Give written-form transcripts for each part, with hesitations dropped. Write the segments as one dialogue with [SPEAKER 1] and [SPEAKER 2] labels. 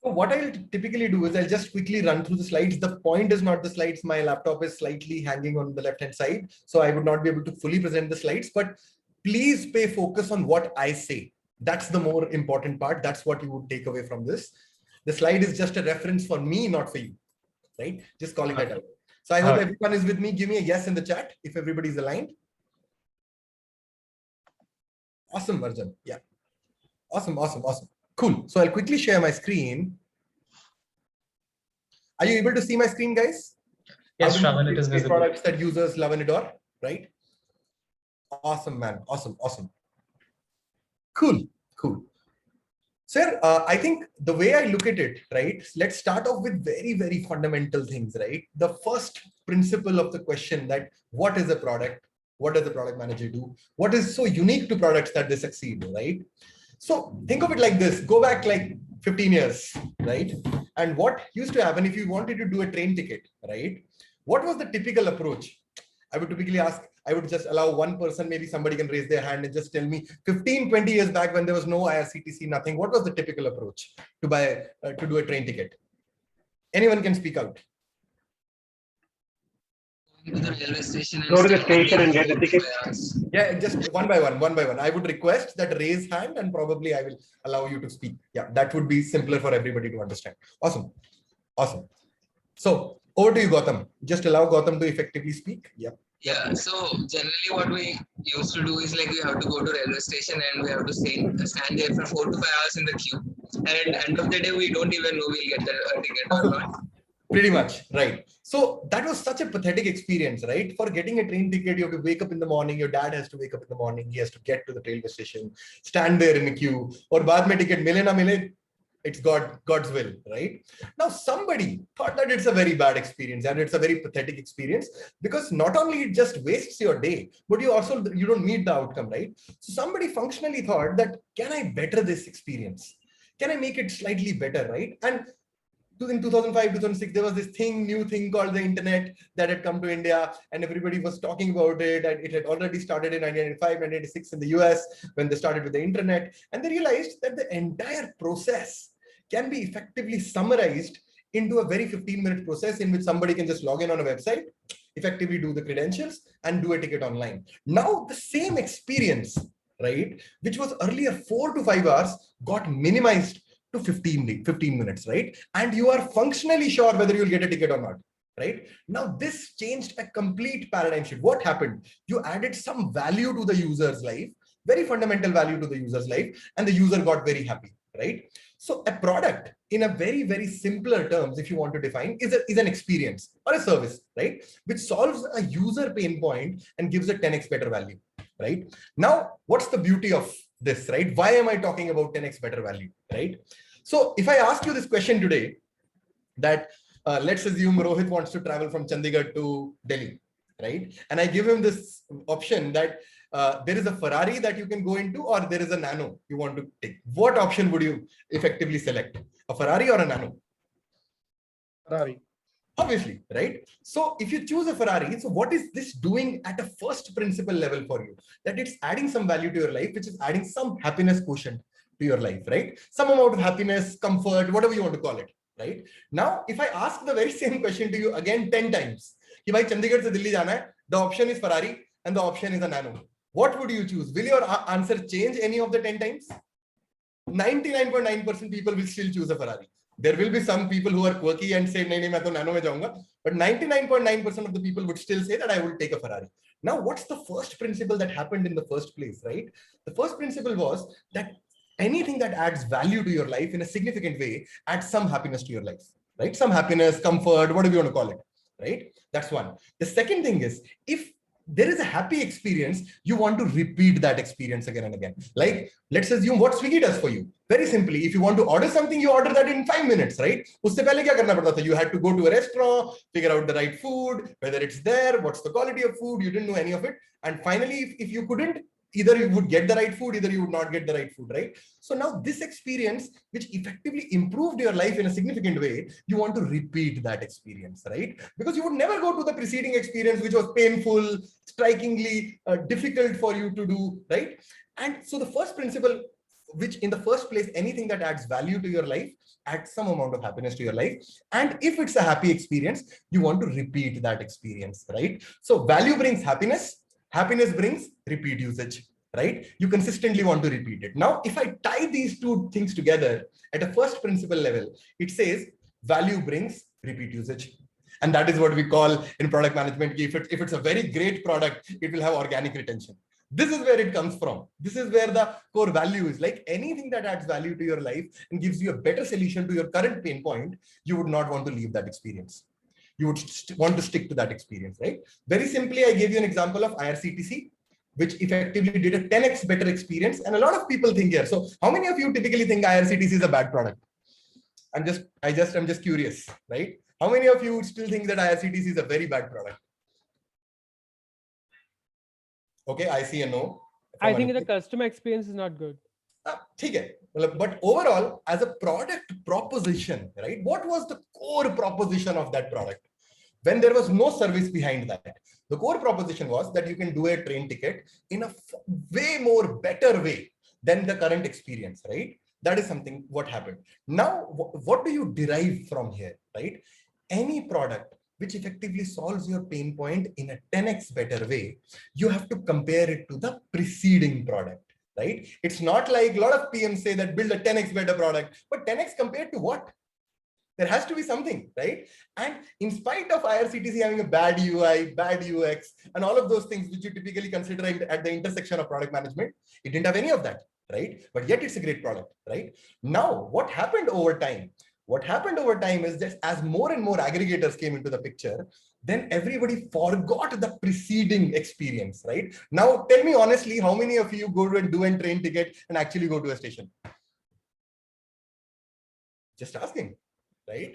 [SPEAKER 1] So what I'll typically do is I'll just quickly run through the slides. The point is not the slides. My laptop is slightly hanging on the left-hand side, so I would not be able to fully present the slides, but please pay focus on what I say. That's the more important part. That's what you would take away from this. The slide is just a reference for me, not for you, right? Just calling that out. So I hope everyone is with me. Give me a yes in the chat if everybody's aligned. Awesome, Arjun. Yeah. Awesome, awesome, awesome. Cool. So I'll quickly share my screen. Are you able to see my screen, guys?
[SPEAKER 2] Yes, Shravan, it is visible.
[SPEAKER 1] Products that users love and adore, right? Awesome, man. Awesome, awesome. Cool, cool. Sir, I think the way I look at it, right? Let's start off with very, very fundamental things, right? The first principle of the question that what is a product? What does the product manager do? What is so unique to products that they succeed, right? So think of it like this, go back like 15 years, right? And what used to happen if you wanted to do a train ticket, right? What was the typical approach? I would typically ask, I would just allow one person, maybe somebody can raise their hand and just tell me 15, 20 years back when there was no IRCTC, nothing. What was the typical approach to buy, to do a train ticket? Anyone can speak out.
[SPEAKER 3] Go to the railway station and
[SPEAKER 4] go to the station and get the ticket.
[SPEAKER 1] Yeah, just one by one. I would request that raise hand and probably I will allow you to speak. Yeah, that would be simpler for everybody to understand. Awesome. Awesome. So over to you, Gautam. Just allow Gautam to effectively speak. Yeah.
[SPEAKER 3] Yeah, so generally what we used to do is like we have to go to railway station and we have to stand there for 4 to 5 hours in the queue. And at the end of the day, we don't even know we'll get the ticket or not.
[SPEAKER 1] Pretty much, right. So that was such a pathetic experience, right? For getting a train ticket, you have to wake up in the morning. Your dad has to wake up in the morning. He has to get to the railway station, stand there in the queue. Or baad mein ticket mile na mile, it's God's will, right? Now, somebody thought that it's a very bad experience and it's a very pathetic experience because not only it just wastes your day, but you don't meet the outcome, right? So somebody functionally thought that, can I better this experience? Can I make it slightly better, right? And in 2005, 2006, there was this new thing called the internet that had come to India and everybody was talking about it. And it had already started in 1995, 1996 in the US when they started with the internet. And they realized that the entire process can be effectively summarized into a very 15-minute process in which somebody can just log in on a website, effectively do the credentials and do a ticket online. Now the same experience, right, which was earlier 4 to 5 hours got minimized to 15 minutes, right? And you are functionally sure whether you'll get a ticket or not, right? Now, this changed a complete paradigm shift. What happened? You added some value to the user's life, very fundamental value to the user's life, and the user got very happy, right? So a product, in a very, very simpler terms, if you want to define, is an experience or a service, right? Which solves a user pain point and gives a 10x better value, right? Now, what's the beauty of this, right? Why am I talking about 10x better value, right? So if I ask you this question today, that let's assume Rohit wants to travel from Chandigarh to Delhi, right? And I give him this option that there is a Ferrari that you can go into or there is a Nano you want to take. What option would you effectively select? A Ferrari or a Nano?
[SPEAKER 4] Ferrari.
[SPEAKER 1] Obviously, right? So if you choose a Ferrari, so what is this doing at a first principle level for you? That it's adding some value to your life, which is adding some happiness quotient to your life, right? Some amount of happiness, comfort, whatever you want to call it, right? Now, if I ask the very same question to you again 10 times, कि भाई चंडीगढ़ से दिल्ली जाना है, the option is Ferrari and the option is a Nano. What would you choose? Will your answer change any of the 10 times? 99.9% people will still choose a Ferrari. There will be some people who are quirky and say, nahin, main to Nano mein jaunga. But 99.9% of the people would still say that I will take a Ferrari. Now, what's the first principle that happened in the first place, right? The first principle was that anything that adds value to your life in a significant way adds some happiness to your life, right? Some happiness, comfort, whatever you want to call it, right? That's one. The second thing is, if there is a happy experience, you want to repeat that experience again and again. Like, let's assume what Swiggy does for you. Very simply, if you want to order something, you order that in 5 minutes, right? Usse pehle kya karna padta tha? You had to go to a restaurant, figure out the right food, whether it's there, what's the quality of food, you didn't know any of it. And finally, if you couldn't, either you would get the right food, either you would not get the right food, right? So now this experience, which effectively improved your life in a significant way, you want to repeat that experience, right? Because you would never go to the preceding experience, which was painful, strikingly difficult for you to do, right? And so the first principle which in the first place, anything that adds value to your life adds some amount of happiness to your life. And if it's a happy experience, you want to repeat that experience, right? So value brings happiness, happiness brings repeat usage, right? You consistently want to repeat it. Now, if I tie these two things together at a first principle level, it says value brings repeat usage. And that is what we call in product management. If it's a very great product, it will have organic retention. This is where it comes from. This is where the core value is. Like anything that adds value to your life and gives you a better solution to your current pain point, you would not want to leave that experience. You would want to stick to that experience, right? Very simply, I gave you an example of IRCTC, which effectively did a 10x better experience. And a lot of people think here. So how many of you typically think IRCTC is a bad product? I'm just curious, right? How many of you still think that IRCTC is a very bad product? Okay, I see a no.
[SPEAKER 5] I think the customer experience is not good.
[SPEAKER 1] Okay, but overall, as a product proposition, right? What was the core proposition of that product? When there was no service behind that, the core proposition was that you can do a train ticket in a way more better way than the current experience, right? That is something what happened. Now, what do you derive from here, right? Any product which effectively solves your pain point in a 10x better way, you have to compare it to the preceding product, right? It's not like a lot of PMs say that build a 10x better product, but 10x compared to what? There has to be something, right? And in spite of IRCTC having a bad UI, bad UX, and all of those things which you typically consider at the intersection of product management, it didn't have any of that, right? But yet it's a great product, right? Now, what happened over time? What happened over time is that as more and more aggregators came into the picture, then everybody forgot the preceding experience, right? Now, tell me honestly, how many of you go to and do a train ticket and actually go to a station? Just asking, right?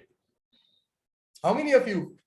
[SPEAKER 1] How many of you?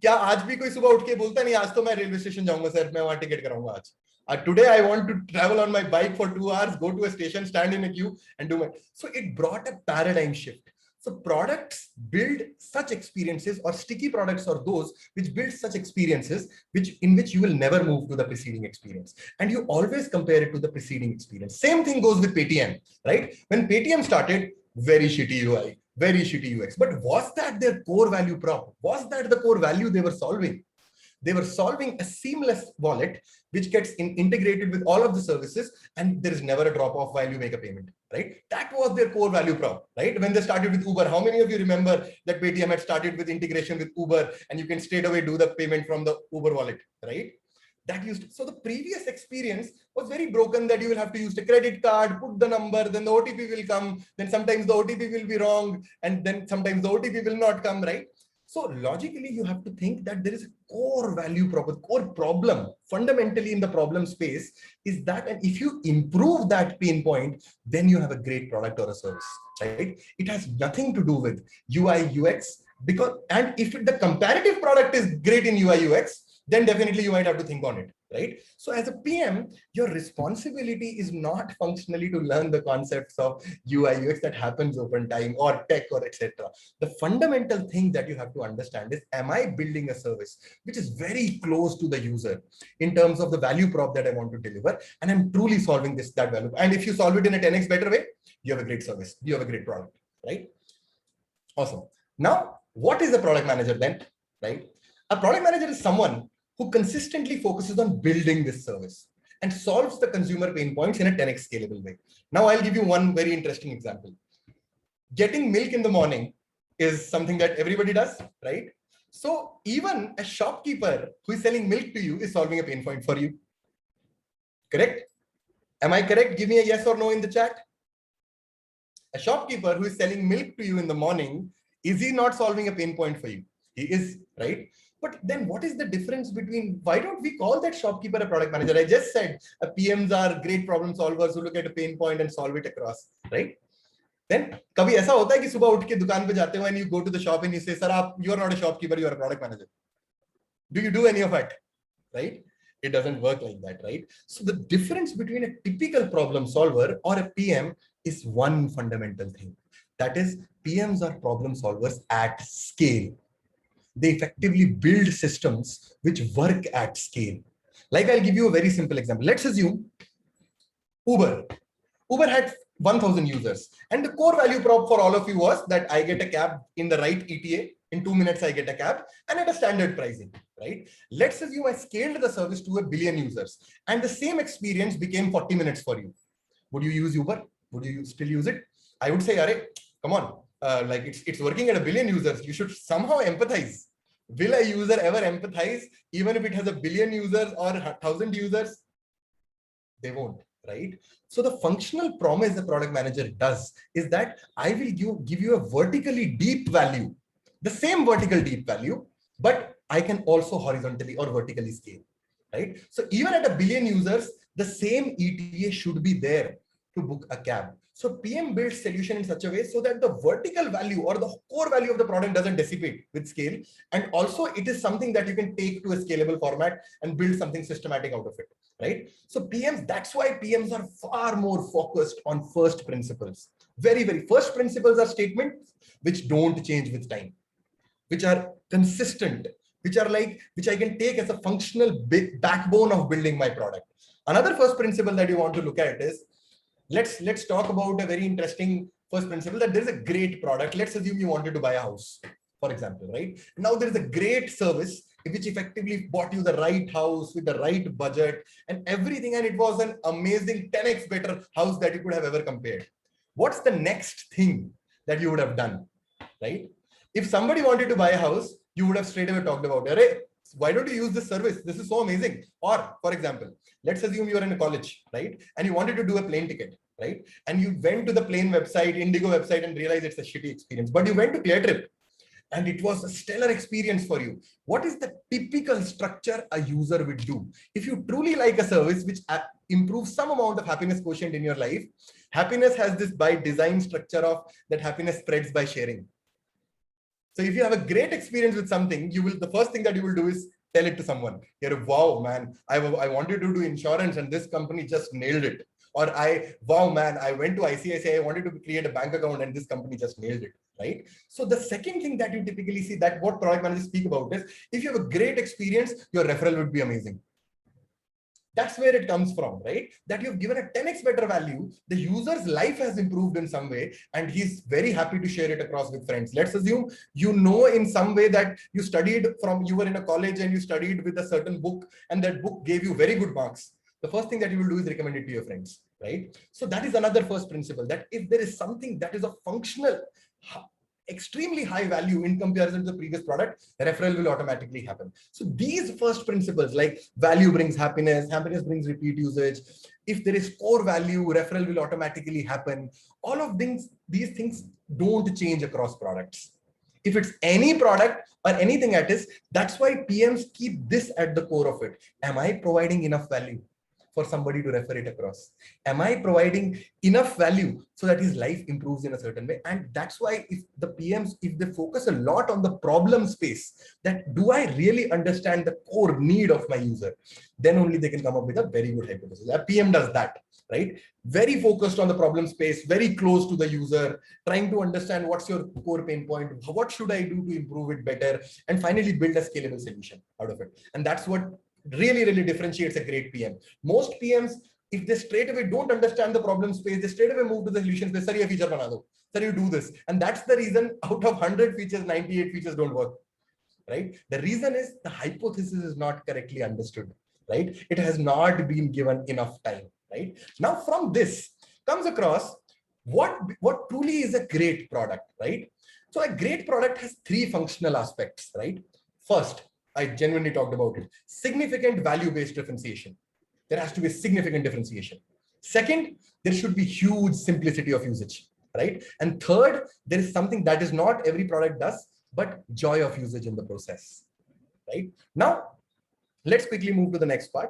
[SPEAKER 1] क्या आज भी कोई सुबह उठ के बोलता नहीं आज तो मैं रेलवे स्टेशन जाऊंगा सर मैं वहां टिकट कराऊंगा आज today I want to travel on my bike for 2 hours, go to a station, stand in a queue and do my. So it brought a paradigm shift. So products build such experiences, or sticky products are those which build such experiences in which you will never move to the preceding experience. And you always compare it to the preceding experience. Same thing goes with Paytm, right? When Paytm started, very shitty UI, very shitty UX. But was that their core value prop? Was that the core value they were solving? They were solving a seamless wallet which gets integrated with all of the services, and there is never a drop off while you make a payment, right? That was their core value prop, right? When they started with Uber, how many of you remember that Paytm had started with integration with Uber and you can straight away do the payment from the Uber wallet, right? So the previous experience was very broken, that you will have to use the credit card, put the number, then the OTP will come, then sometimes the OTP will be wrong, and then sometimes the OTP will not come, right? So logically, you have to think that there is a core value problem, core problem fundamentally in the problem space is that, and if you improve that pain point, then you have a great product or a service, right? It has nothing to do with UI, UX, and if the comparative product is great in UI, UX, then definitely you might have to think on it, right? So as a PM, your responsibility is not functionally to learn the concepts of UI, UX that happens over time or tech or etc. The fundamental thing that you have to understand is, am I building a service which is very close to the user in terms of the value prop that I want to deliver, and I'm truly solving that value. And if you solve it in a 10x better way, you have a great service, you have a great product, right? Awesome. Now, what is a product manager then, right? A product manager is someone who consistently focuses on building this service and solves the consumer pain points in a 10x scalable way. Now, I'll give you one very interesting example. Getting milk in the morning is something that everybody does, right? So even a shopkeeper who is selling milk to you is solving a pain point for you. Correct? Am I correct? Give me a yes or no in the chat. A shopkeeper who is selling milk to you in the morning, is he not solving a pain point for you? He is, right? But then what is the difference between, why don't we call that shopkeeper a product manager? I just said PMs are great problem solvers who look at a pain point and solve it across, right? Then कभी ऐसा होता है कि सुबह उठ के दुकान पे जाते हो and you go to the shop and you say, sir, you are not a shopkeeper, you are a product manager. Do you do any of it, right? It doesn't work like that, right? So the difference between a typical problem solver or a PM is one fundamental thing. That is, PMs are problem solvers at scale. They effectively build systems which work at scale. Like I'll give you a very simple example. Let's assume Uber. Uber had 1,000 users. And the core value prop for all of you was that I get a cab in the right ETA. In 2 minutes, I get a cab and at a standard pricing, right? Let's assume I scaled the service to 1 billion users and the same experience became 40 minutes for you. Would you use Uber? Would you still use it? I would say, Arey, come on, like it's working at 1 billion users. You should somehow empathize. Will a user ever empathize even if it has 1 billion users or 1,000 users? They won't, right? So the functional promise the product manager does is that I will give you a vertically deep value, the same vertical deep value, but I can also horizontally or vertically scale, right? So even at 1 billion users, the same ETA should be there to book a cab. So PM builds solution in such a way so that the vertical value or the core value of the product doesn't dissipate with scale. And also it is something that you can take to a scalable format and build something systematic out of it, right? So PMs, that's why PMs are far more focused on first principles. Very, very first principles are statements which don't change with time, which are consistent, which I can take as a functional backbone of building my product. Another first principle that you want to look at is, let's talk about a very interesting first principle, that there's a great product. Let's assume you wanted to buy a house, for example, right? Now there's a great service which effectively bought you the right house with the right budget and everything, and it was an amazing 10x better house that you could have ever compared. What's the next thing that you would have done, right? If somebody wanted to buy a house, you would have straight away talked about, Arey, why don't you use this service? This is so amazing. Or for example, let's assume you're in a college, right? And you wanted to do a plane ticket, right? And you went to the plane website, Indigo website, and realized it's a shitty experience, but you went to Cleartrip and it was a stellar experience for you. What is the typical structure a user would do? If you truly like a service which improves some amount of happiness quotient in your life, happiness has this by design structure of that happiness spreads by sharing. So if you have a great experience with something, the first thing that you will do is tell it to someone. You're, wow, man, I wanted to do insurance and this company just nailed it. Or wow, man, I went to ICICI, I wanted to create a bank account and this company just nailed it, right? So the second thing that you typically see that what product managers speak about is, if you have a great experience, your referral would be amazing. That's where it comes from, right? That you've given a 10x better value, the user's life has improved in some way, and he's very happy to share it across with friends. Let's assume you know in some way that you were in a college and you studied with a certain book, and that book gave you very good marks. The first thing that you will do is recommend it to your friends, right? So that is another first principle, that if there is something that is a functional, extremely high value in comparison to the previous product, referral will automatically happen. So these first principles, like value brings happiness, happiness brings repeat usage. If there is core value, referral will automatically happen. All of these things don't change across products. If it's any product or anything at is, that's why PMs keep this at the core of it. Am I providing enough value for somebody to refer it across? Am I providing enough value so that his life improves in a certain way? And that's why if the PMs, if they focus a lot on the problem space, that do I really understand the core need of my user, then only they can come up with a very good hypothesis. A PM does that, right? Very focused on the problem space, very close to the user, trying to understand what's your core pain point, what should I do to improve it better, and finally build a scalable solution out of it. And that's what really differentiates a great PM. Most PMs, if they straight away don't understand the problem space, they straight away move to the solution space. Sir, ye feature bana do. Sir, you do this. And that's the reason out of 100 features, 98 features don't work, right? The reason is the hypothesis is not correctly understood, right? It has not been given enough time, right? Now from this comes across what truly is a great product, right? So a great product has three functional aspects, right? First, I genuinely talked about it. Significant value-based differentiation. There has to be significant differentiation. Second, there should be huge simplicity of usage, right? And third, there is something that is not every product does, but joy of usage in the process, right? Now, let's quickly move to the next part.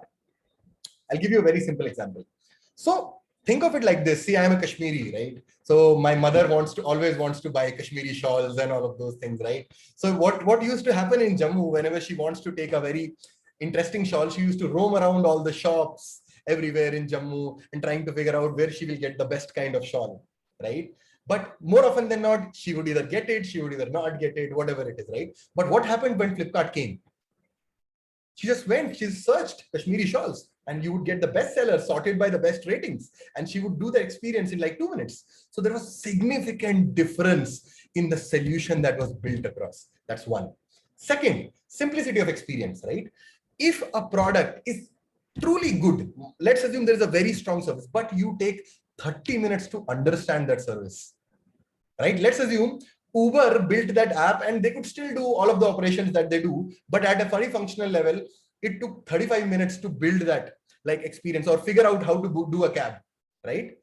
[SPEAKER 1] I'll give you a very simple example. So think of it like this. See, I am a Kashmiri, right? So my mother always wants to buy Kashmiri shawls and all of those things, right? So what used to happen in Jammu, whenever she wants to take a very interesting shawl, she used to roam around all the shops everywhere in Jammu and trying to figure out where she will get the best kind of shawl, right? But more often than not, she would either get it, she would either not get it, whatever it is, right? But what happened when Flipkart came? She just went, she searched Kashmiri shawls, and you would get the bestseller sorted by the best ratings. And she would do the experience in like 2 minutes. So there was significant difference in the solution that was built across. That's one. Second, simplicity of experience, right? If a product is truly good, let's assume there is a very strong service, but you take 30 minutes to understand that service, right? Let's assume Uber built that app and they could still do all of the operations that they do, but at a very functional level, it took 35 minutes to build that like experience or figure out how to do a cab, right?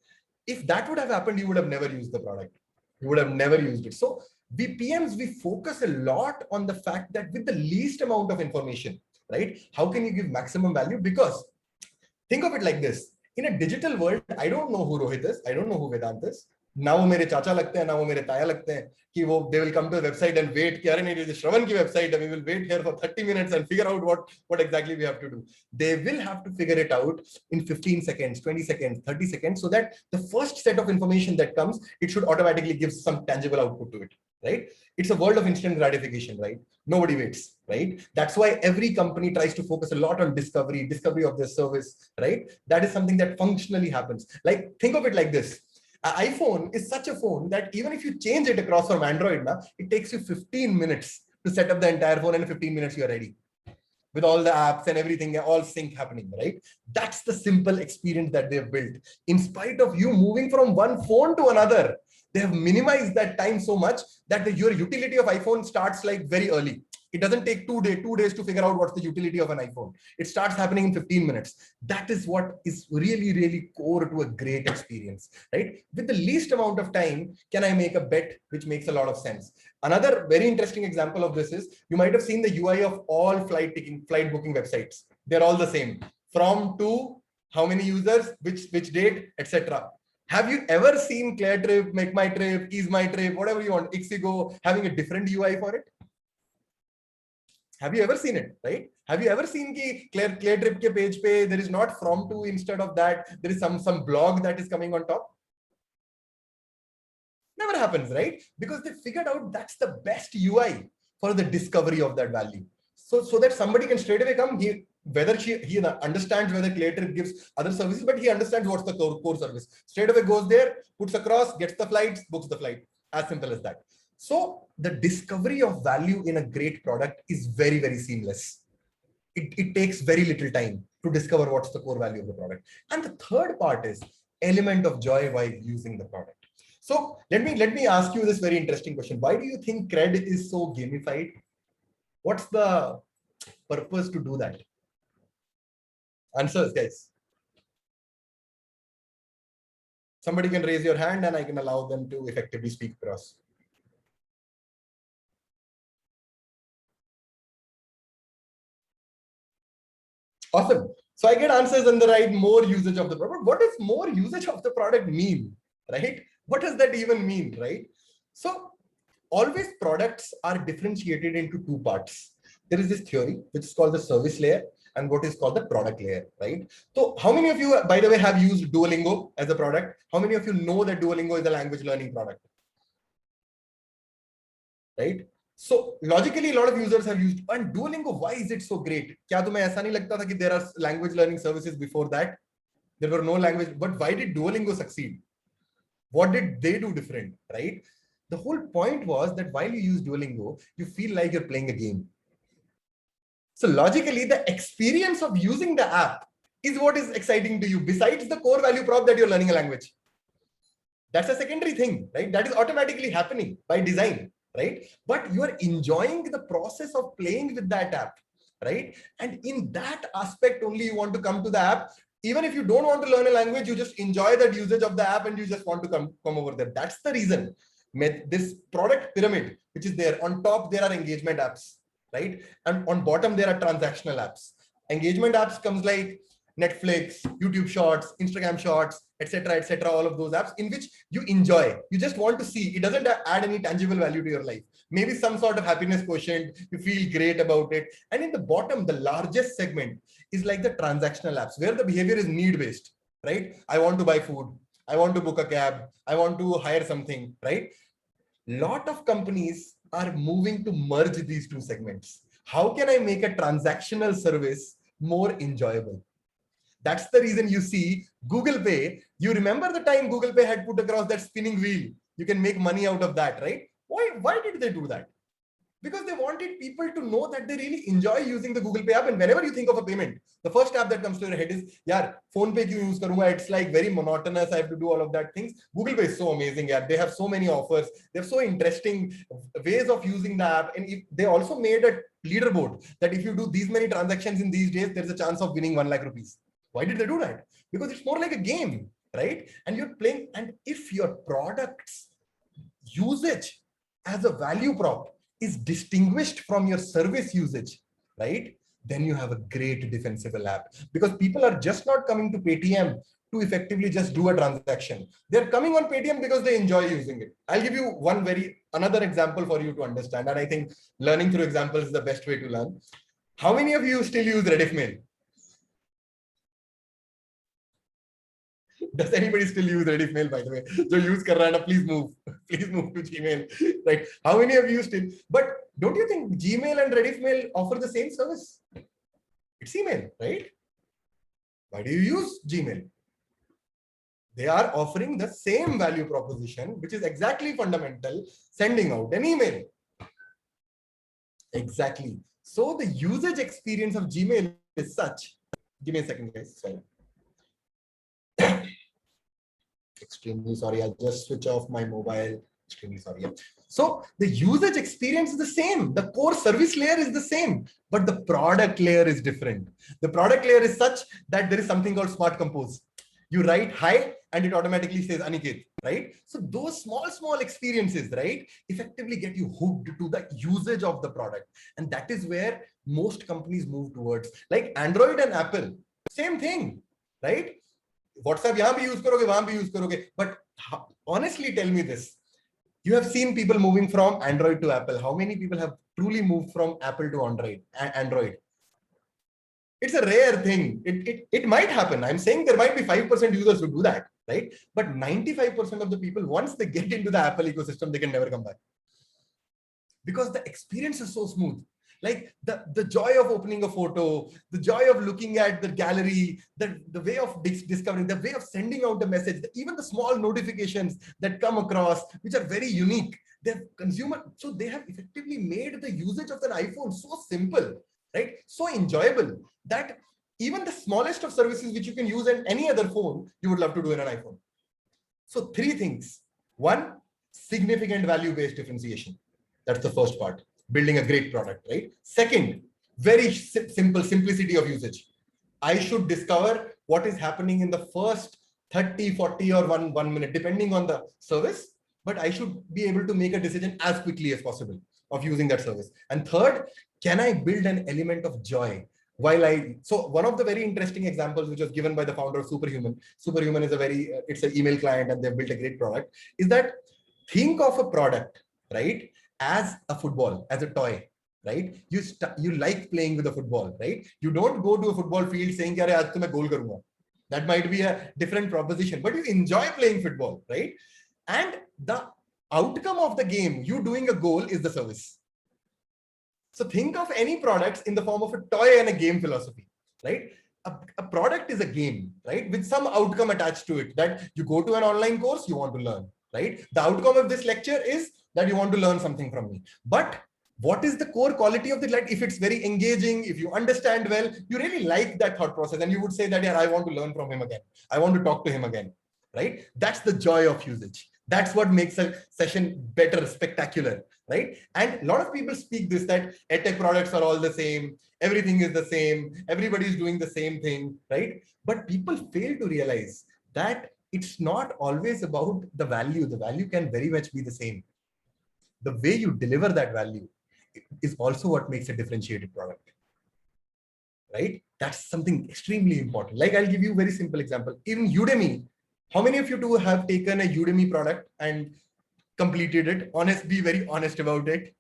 [SPEAKER 1] If that would have happened, you would have never used the product. You would have never used it. So we PMs, we focus a lot on the fact that with the least amount of information, right? How can you give maximum value? Because think of it like this. In a digital world, I don't know who Rohit is. I don't know who Vedant is. ना वो मेरे चाचा लगते हैं ना वो मेरे ताया लगते हैं कि वो they will come to the website and wait कि अरे नहीं ये श्रवण की website है, we will wait here for 30 minutes and figure out what exactly we have to do. They will have to figure it out in 15 seconds, 20 seconds, 30 seconds, so that the first set of information that comes, it should automatically give some tangible output to it, right? It's a world of instant gratification, right? Nobody waits, right? That's why every company tries to focus a lot on discovery of their service, right? That is something that functionally happens. Like, think of it like this. An iPhone is such a phone that even if you change it across from Android, it takes you 15 minutes to set up the entire phone, and in 15 minutes you're ready with all the apps and everything, all sync happening, right? That's the simple experience that they've built. In spite of you moving from one phone to another, they have minimized that time so much that your utility of iPhone starts like very early. It doesn't take 2 days to figure out what's the utility of an iPhone. It starts happening in 15 minutes. That is what is really, really core to a great experience, right? With the least amount of time, can I make a bet which makes a lot of sense? Another very interesting example of this is, you might have seen the UI of all flight booking websites. They're all the same. From, to, how many users, which date, etc. Have you ever seen Cleartrip, Make My Trip, Ease My Trip, whatever you want, Ixigo, having a different UI for it? Have you ever seen it, right? Have you ever seen ki Cleartrip ke page pe, there is not from to, instead of that, there is some blog that is coming on top? Never happens, right? Because they figured out that's the best UI for the discovery of that value. So that somebody can straight away come, he understands whether Cleartrip gives other services, but he understands what's the core service. Straight away goes there, puts across, gets the flights, books the flight. As simple as that. So the discovery of value in a great product is very, very seamless. It takes very little time to discover what's the core value of the product. And the third part is element of joy while using the product. So let me ask you this very interesting question. Why do you think Cred is so gamified? What's the purpose to do that? Answers, guys. Somebody can raise your hand and I can allow them to effectively speak across. Awesome. So I get answers on the right, more usage of the product. What does more usage of the product mean, right? What does that even mean, right? So always products are differentiated into two parts. There is this theory, which is called the service layer, and what is called the product layer, right? So how many of you, by the way, have used Duolingo as a product? How many of you know that Duolingo is a language learning product? Right? So logically, a lot of users have used, and Duolingo, why is it so great? क्या तुम्हें ऐसा नहीं लगता था कि there are language learning services before that? There were no language, but why did Duolingo succeed? What did they do different, right? The whole point was that while you use Duolingo, you feel like you're playing a game. So logically, the experience of using the app is what is exciting to you, besides the core value prop that you're learning a language. That's a secondary thing, right? That is automatically happening by design, right? But you are enjoying the process of playing with that app, right? And in that aspect only, you want to come to the app. Even if you don't want to learn a language, you just enjoy that usage of the app and you just want to come over there. That's the reason. This product pyramid, which is there, on top, there are engagement apps, right? And on bottom, there are transactional apps. Engagement apps comes like Netflix, YouTube Shorts, Instagram Shorts, etc., all of those apps in which you enjoy. You just want to see. It doesn't add any tangible value to your life. Maybe some sort of happiness quotient. You feel great about it. And in the bottom, the largest segment is like the transactional apps where the behavior is need-based, right? I want to buy food. I want to book a cab. I want to hire something, right? Lot of companies are moving to merge these two segments. How can I make a transactional service more enjoyable? That's the reason you see Google Pay. You remember the time Google Pay had put across that spinning wheel? You can make money out of that, right? Why did they do that? Because they wanted people to know that they really enjoy using the Google Pay app. And whenever you think of a payment, the first app that comes to your head is, yaar, phone pay kyun use karunga? It's like very monotonous. I have to do all of that things. Google Pay is so amazing, yaar. They have so many offers. They have so interesting ways of using the app. And if they also made a leaderboard that if you do these many transactions in these days, there's a chance of winning 1 lakh rupees. Why did they do that? Because it's more like a game, right? And you're playing. And if your product's usage as a value prop is distinguished from your service usage, right? Then you have a great defensible app, because people are just not coming to Paytm to effectively just do a transaction. They're coming on Paytm because they enjoy using it. I'll give you another example for you to understand. And I think learning through examples is the best way to learn. How many of you still use Rediffmail? Does anybody still use Rediffmail, by the way? So use kar raha hai na, please move to Gmail, right? How many of you still? But don't you think Gmail and Rediffmail offer the same service? It's email, right? Why do you use Gmail? They are offering the same value proposition, which is exactly fundamental, sending out an email. Exactly. So the usage experience of Gmail is such. Give me a second, guys. Sorry. Extremely sorry. I'll just switch off my mobile. Extremely sorry. So the usage experience is the same. The core service layer is the same, but the product layer is different. The product layer is such that there is something called Smart Compose. You write hi and it automatically says Aniket, right? So those small experiences, right, effectively get you hooked to the usage of the product. And that is where most companies move towards. Like Android and Apple, same thing, right? WhatsApp yahan bhi use karoge, wahan bhi use karoge. But honestly, tell me this. You have seen people moving from Android to Apple. How many people have truly moved from Apple to Android? It's a rare thing. It might happen. I'm saying there might be 5% users who do that, right? But 95% of the people, once they get into the Apple ecosystem, they can never come back. Because the experience is so smooth. Like the joy of opening a photo, the joy of looking at the gallery, the way of discovering, the way of sending out a message, even the small notifications that come across, which are very unique. So they have effectively made the usage of an iPhone so simple, right? So enjoyable that even the smallest of services which you can use in any other phone, you would love to do in an iPhone. So 3 things. 1, significant value-based differentiation. That's the first part. Building a great product, right? Second, very simple simplicity of usage. I should discover what is happening in the first 30, 40 or 1 minute, depending on the service. But I should be able to make a decision as quickly as possible of using that service. And third, can I build an element of joy? So one of the very interesting examples, which was given by the founder of Superhuman. Superhuman is it's an email client and they've built a great product, is that think of a product, right, as a football, as a toy, right? You like playing with a football, right? You don't go to a football field saying, aaj to main goal karunga. That might be a different proposition, but you enjoy playing football, right? And the outcome of the game, you doing a goal, is the service. So think of any products in the form of a toy and a game philosophy, right? A product is a game, right? With some outcome attached to it, that you go to an online course, you want to learn, right? The outcome of this lecture is that you want to learn something from me. But what is the core quality of the, like, if it's very engaging, if you understand well, you really like that thought process, and you would say that, yeah, I want to learn from him again. I want to talk to him again, right? That's the joy of usage. That's what makes a session better, spectacular, right? And a lot of people speak this, that edtech products are all the same. Everything is the same. Everybody's doing the same thing, right? But people fail to realize that it's not always about the value. The value can very much be the same. The way you deliver that value is also what makes a differentiated product, right? That's something extremely important. Like, I'll give you a very simple example. In Udemy, how many of you two have taken a Udemy product and completed it? Be very honest about it.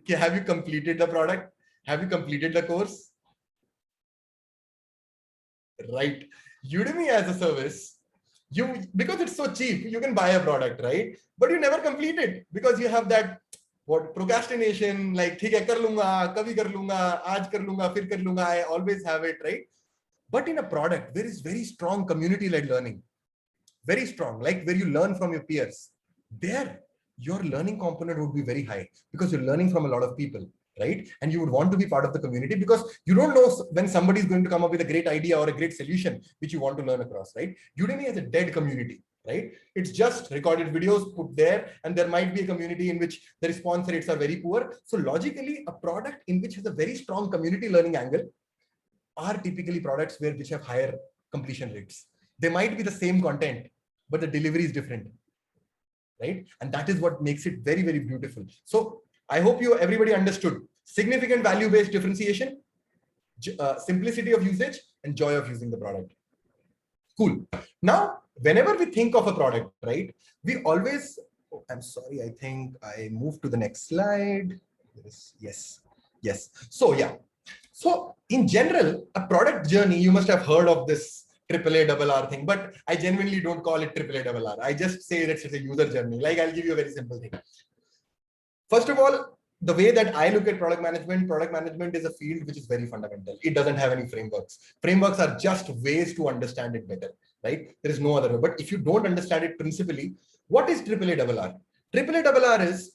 [SPEAKER 1] Have you completed the product? Have you completed the course? Right. Udemy as a service, because it's so cheap, you can buy a product, right? But you never complete it because you have that what procrastination, like ठीक है कर लूंगा, कभी कर लूंगा, आज कर लूंगा, फिर कर लूंगा, I always have it, right? But in a product, there is very strong community-led learning, very strong, like where you learn from your peers. There, your learning component would be very high because you're learning from a lot of people, right? And you would want to be part of the community because you don't know when somebody is going to come up with a great idea or a great solution which you want to learn across, right? Udemy is a dead community, right? It's just recorded videos put there, and there might be a community in which the response rates are very poor. So logically, a product in which has a very strong community learning angle are typically products which have higher completion rates. They might be the same content, but the delivery is different, right? And that is what makes it very, very beautiful. So I hope everybody understood significant value-based differentiation, simplicity of usage, and joy of using the product. Cool. Now, whenever we think of a product, right, we always, oh, I'm sorry, I think I moved to the next slide. Yes. So yeah. So in general, a product journey, you must have heard of this AAA thing, but I genuinely don't call it AAA. I just say that it's a user journey. Like, I'll give you a very simple thing. First of all, the way that I look at product management is a field which is very fundamental. It doesn't have any frameworks. Frameworks are just ways to understand it better, right? There is no other way. But if you don't understand it principally, what is AAR? AAR is,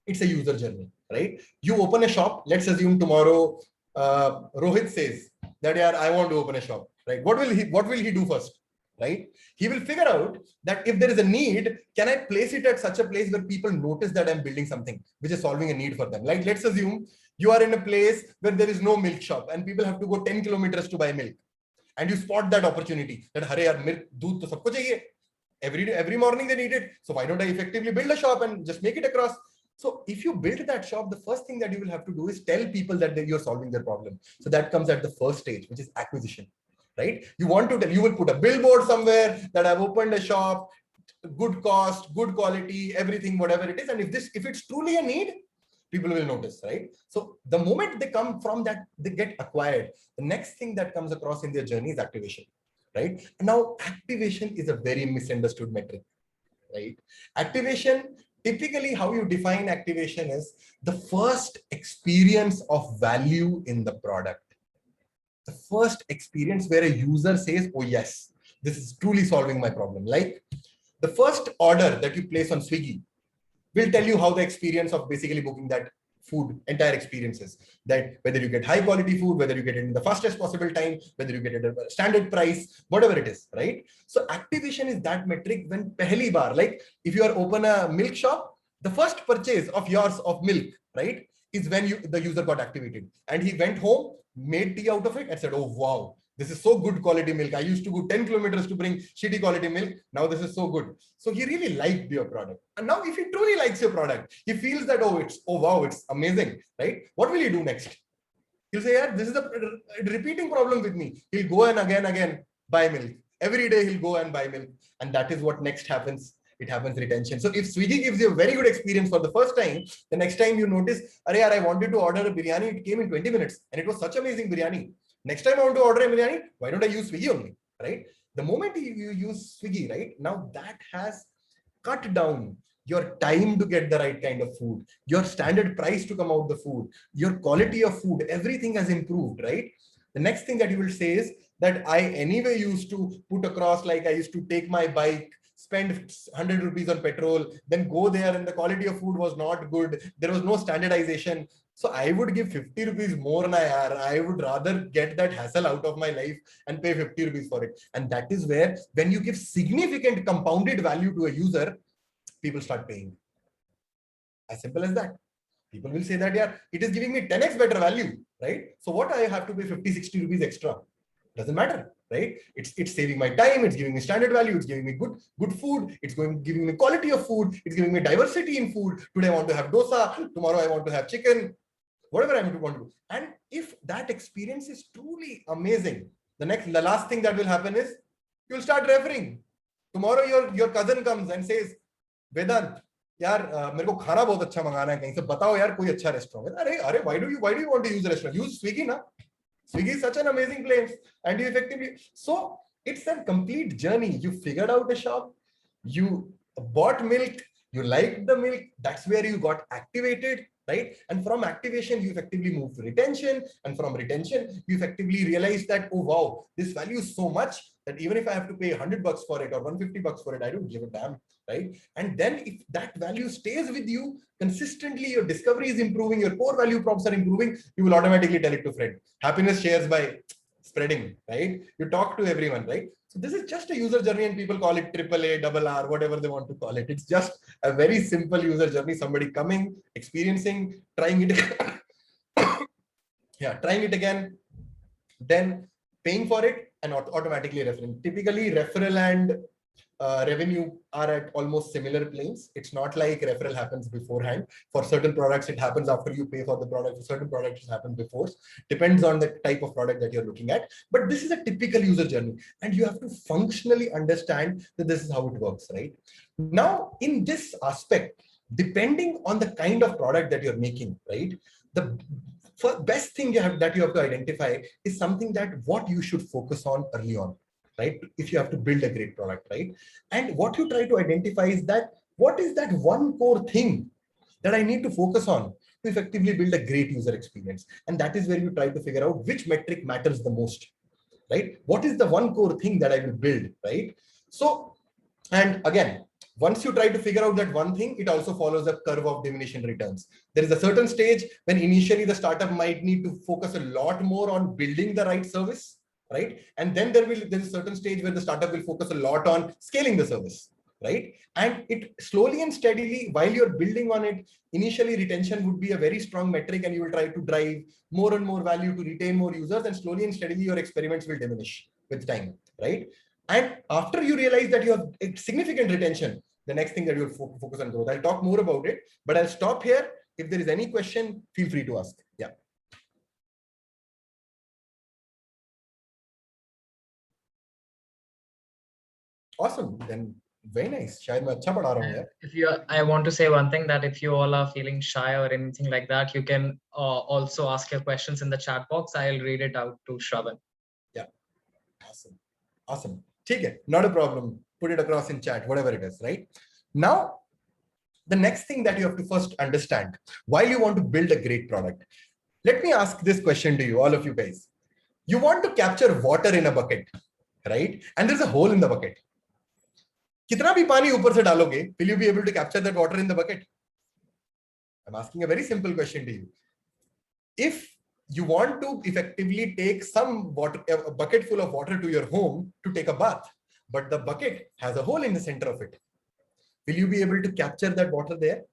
[SPEAKER 1] it's a user journey, right? You open a shop. Let's assume tomorrow, Rohit says that, yeah, I want to open a shop, right? What will he do first, right? He will figure out that if there is a need, can I place it at such a place where people notice that I'm building something which is solving a need for them? Like, let's assume you are in a place where there is no milk shop and people have to go 10 kilometers to buy milk, and you spot that opportunity that, hare yaar, milk, doodh to sabko chahiye. Every morning they need it. So why don't I effectively build a shop and just make it across? So if you build that shop, the first thing that you will have to do is tell people that you're solving their problem. So that comes at the first stage, which is acquisition, right? You want to tell, you will put a billboard somewhere that I've opened a shop, good cost, good quality, everything, whatever it is. And if it's truly a need, people will notice, right? So the moment they come from that, they get acquired. The next thing that comes across in their journey is activation, right? And now activation is a very misunderstood metric, right? Activation, typically how you define activation is the first experience of value in the product. The first experience where a user says, oh yes, this is truly solving my problem. Like the first order that you place on Swiggy will tell you how the experience of basically booking that food, entire experiences, that whether you get high quality food, whether you get it in the fastest possible time, whether you get it at a standard price, whatever it is, right? So activation is that metric when pehli bar, like if you are open a milk shop, the first purchase of yours of milk, right, is when the user got activated and he went home, made tea out of it and said, oh wow, this is so good quality milk. I used to go 10 kilometers to bring shitty quality milk. Now this is so good. So he really liked your product. And now if he truly likes your product, he feels that, oh wow, it's amazing, right? What will he do next? He'll say, yeah, this is a repeating problem with me. He'll go and again buy milk. Every day he'll go and buy milk. And that is what next happens. It happens retention. So if Swiggy gives you a very good experience for the first time, the next time you notice, Arey yaar, I wanted to order a biryani. It came in 20 minutes and it was such amazing biryani. Next time I want to order a biryani, why don't I use Swiggy only, right? The moment you use Swiggy, right, now that has cut down your time to get the right kind of food, your standard price to come out the food, your quality of food, everything has improved, right? The next thing that you will say is that I anyway used to put across, like I used to take my bike, spend 100 rupees on petrol, then go there and the quality of food was not good. There was no standardization. So I would give 50 rupees more na yaar. I would rather get that hassle out of my life and pay 50 rupees for it. And that is where, when you give significant compounded value to a user, people start paying. As simple as that. People will say that, yeah, it is giving me 10x better value, right? So what I have to pay 50, 60 rupees extra? Doesn't matter, right? It's saving my time. It's giving me standard value. It's giving me good food. It's giving me quality of food. It's giving me diversity in food. Today I want to have dosa. Tomorrow I want to have chicken. Whatever I want to do. And if that experience is truly amazing, the last thing that will happen is you'll start referring. Tomorrow your cousin comes and says, Vedant, यार मेरे को खाना बहुत अच्छा मंगाना है कहीं से बताओ यार कोई अच्छा रेस्टोरेंट अरे why do you want to use a restaurant? Use Swiggy na. Swiggy is such an amazing place, and you effectively, so it's a complete journey. You figured out a shop, you bought milk, You liked the milk, that's where you got activated, right? And from activation, you effectively move to retention. And from retention, you effectively realize that, oh, wow, this value is so much that even if I have to pay $100 for it or $150 for it, I don't give a damn, right? And then if that value stays with you consistently, your discovery is improving, your core value props are improving, you will automatically tell it to friend. Happiness shares by spreading, right? You talk to everyone, right? So this is just a user journey, and people call it AAA, RR, whatever they want to call it. It's just a very simple user journey. Somebody coming, experiencing, trying it, yeah, trying it again, then paying for it and automatically referring. Typically, referral and revenue are at almost similar planes. It's not like referral happens beforehand. For certain products, it happens after you pay for the product. For certain products, it happens before. Depends on the type of product that you're looking at. But this is a typical user journey, and you have to functionally understand that this is how it works, right? Now, in this aspect, depending on the kind of product that you're making, right? The best thing that you have to identify is something that what you should focus on early on, right? If you have to build a great product, right? And what you try to identify is that what is that one core thing that I need to focus on to effectively build a great user experience. And that is where you try to figure out which metric matters the most, right? What is the one core thing that I will build, right? So, and again, once you try to figure out that one thing, it also follows a curve of diminishing returns. There is a certain stage when initially the startup might need to focus a lot more on building the right service, right? And then there's a certain stage where the startup will focus a lot on scaling the service, right? And it slowly and steadily, while you're building on it, initially retention would be a very strong metric, and you will try to drive more and more value to retain more users, and slowly and steadily your experiments will diminish with time, right? And after you realize that you have a significant retention, the next thing that you'll focus on growth. I'll talk more about it, but I'll stop here. If there is any question, feel free to ask. Yeah. Awesome. Then very nice. Shayad main acha padha raha hu yaar.
[SPEAKER 2] If you, I want to say one thing, that if you all are feeling shy or anything like that, you can also ask your questions in the chat box. I'll read it out to Shravan.
[SPEAKER 1] Yeah. Awesome. Awesome. Okay. Not a problem. Put it across in chat, whatever it is, right? Now, the next thing that you have to first understand while you want to build a great product. Let me ask this question to you, all of you guys. You want to capture water in a bucket, right? And there's a hole in the bucket. Kitna bhi pani upar se daloge, will you be able to capture that water in the bucket? I'm asking a very simple question to you. If you want to effectively take some water, a bucket full of water to your home to take a bath, but the bucket has a hole in the center of it, will you be able to capture that water there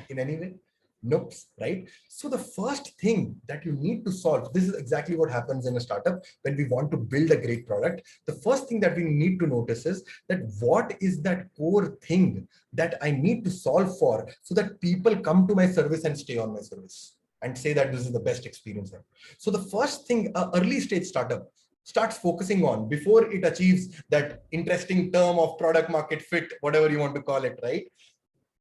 [SPEAKER 1] in any way? Nope, right? So the first thing that you need to solve, this is exactly what happens in a startup when we want to build a great product. The first thing that we need to notice is that what is that core thing that I need to solve for so that people come to my service and stay on my service and say that this is the best experience ever. So the first thing an early stage startup starts focusing on before it achieves that interesting term of product market fit, whatever you want to call it, right?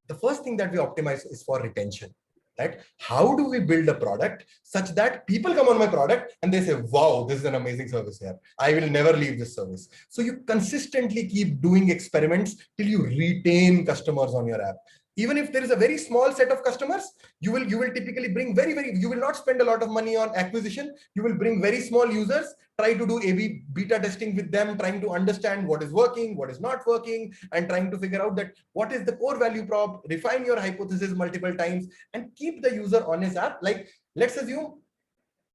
[SPEAKER 1] The first thing that we optimize is for retention. Right? How do we build a product such that people come on my product and they say, wow, this is an amazing service here. I will never leave this service. So you consistently keep doing experiments till you retain customers on your app. Even if there is a very small set of customers, you will typically bring you will not spend a lot of money on acquisition. You will bring very small users, try to do A/B beta testing with them, trying to understand what is working, what is not working, and trying to figure out that what is the core value prop, refine your hypothesis multiple times, and keep the user on his app. Like, let's assume,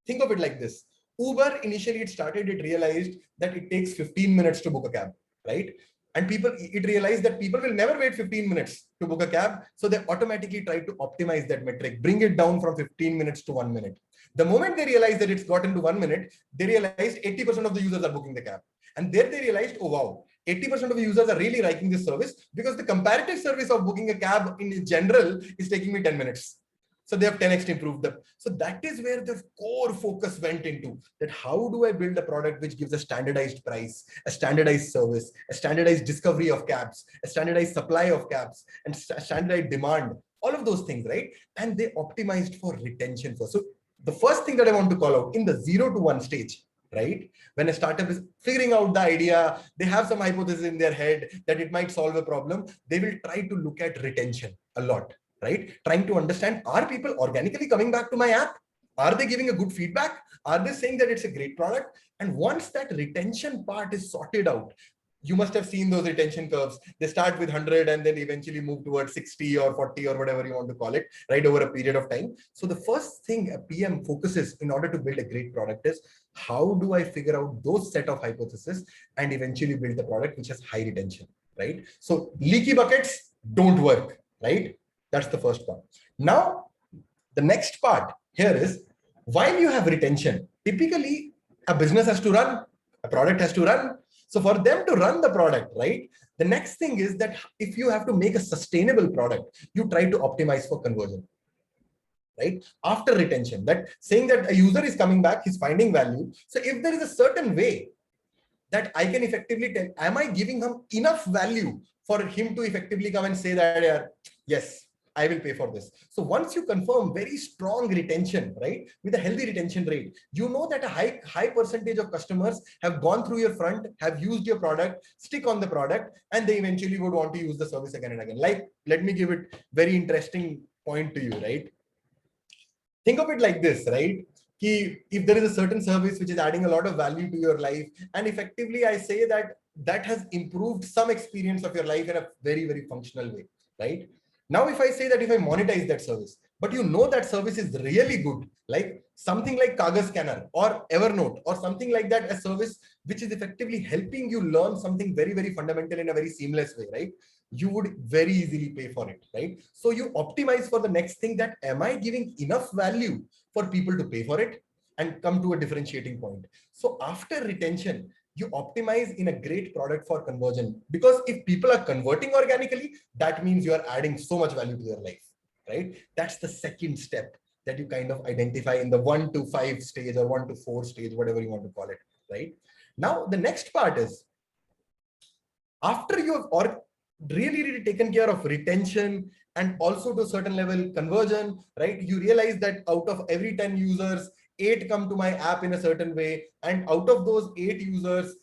[SPEAKER 1] think of it like this. Uber, initially it realized that it takes 15 minutes to book a cab, right? And it realized that people will never wait 15 minutes to book a cab. So they automatically try to optimize that metric, bring it down from 15 minutes to 1 minute. The moment they realized that it's gotten to 1 minute, they realized 80% of the users are booking the cab. And there they realized, oh, wow, 80% of the users are really liking this service because the comparative service of booking a cab in general is taking me 10 minutes. So they have 10x improved them. So that is where the core focus went into, that how do I build a product which gives a standardized price, a standardized service, a standardized discovery of cabs, a standardized supply of cabs, and standardized demand, all of those things, right? And they optimized for retention first. So the first thing that I want to call out in the 0 to 1 stage, right? When a startup is figuring out the idea, they have some hypothesis in their head that it might solve a problem, they will try to look at retention. a lot, right? Trying to understand, are people organically coming back to my app? Are they giving a good feedback? Are they saying that it's a great product? And once that retention part is sorted out, you must have seen those retention curves. They start with 100 and then eventually move towards 60 or 40 or whatever you want to call it, right, over a period of time. So the first thing a PM focuses in order to build a great product is, how do I figure out those set of hypotheses and eventually build the product which has high retention, right? So leaky buckets don't work, right? That's the first part. Now, the next part here is, while you have retention, typically a business has to run, a product has to run. So for them to run the product, right, the next thing is that if you have to make a sustainable product, you try to optimize for conversion, right? After retention, that saying that a user is coming back, he's finding value. So if there is a certain way that I can effectively tell, am I giving him enough value for him to effectively come and say that, yeah, yes, I will pay for this. So once you confirm very strong retention, right, with a healthy retention rate, you know that a high percentage of customers have gone through your front, have used your product, stick on the product, and they eventually would want to use the service again and again. Like, let me give it very interesting point to you, right? Think of it like this, right? If there is a certain service which is adding a lot of value to your life, and effectively I say that that has improved some experience of your life in a very, very functional way, right? Now, if I say that if I monetize that service, but you know that service is really good, like something like Kaga Scanner or Evernote or something like that, a service which is effectively helping you learn something very, very fundamental in a very seamless way, right? You would very easily pay for it, right? So you optimize for the next thing, that am I giving enough value for people to pay for it, and come to a differentiating point. So after retention, you optimize in a great product for conversion, because if people are converting organically, that means you are adding so much value to their life, right? That's the second step that you kind of identify in the 1 to 5 stage or 1 to 4 stage, whatever you want to call it, right? Now, the next part is, after you have really taken care of retention and also to a certain level conversion, right? You realize that out of every 10 users, 8 come to my app in a certain way, and out of those 8 users,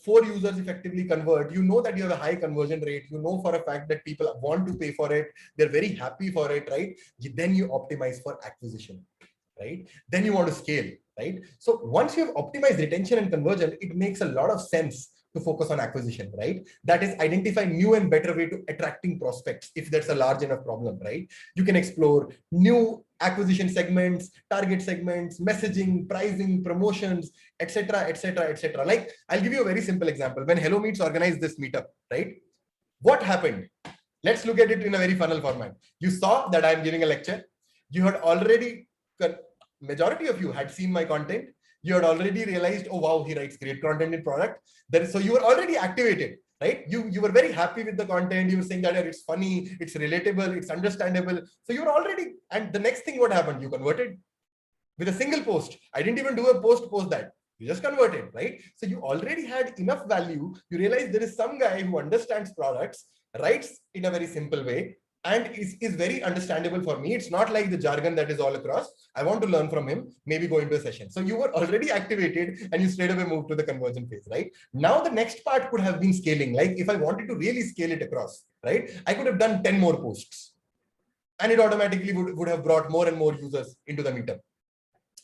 [SPEAKER 1] 4 users effectively convert. You know that you have a high conversion rate. You know for a fact that people want to pay for it. They're very happy for it, right? Then you optimize for acquisition, right? Then you want to scale, right? So once you have optimized retention and conversion, it makes a lot of sense to focus on acquisition, right? That is, identify new and better way to attracting prospects. If that's a large enough problem, right? You can explore new acquisition segments, target segments, messaging, pricing, promotions, etc., etc., etc. Like, I'll give you a very simple example. When Hello Meets organized this meetup, right? What happened? Let's look at it in a very funnel format. You saw that I'm giving a lecture. You had already, majority of you had seen my content. You had already realized, oh wow, he writes great content in product. So you were already activated, right? You were very happy with the content. You were saying that it's funny, it's relatable, it's understandable. So you were already, and the next thing what happened? You converted with a single post. I didn't even do a post that. You just converted, right? So you already had enough value. You realize there is some guy who understands products, writes in a very simple way, and is very understandable for me. It's not like the jargon that is all across. I want to learn from him, maybe go into a session. So you were already activated and you straight away moved to the conversion phase, right? Now the next part could have been scaling. Like if I wanted to really scale it across, right? I could have done 10 more posts and it automatically would have brought more and more users into the meetup,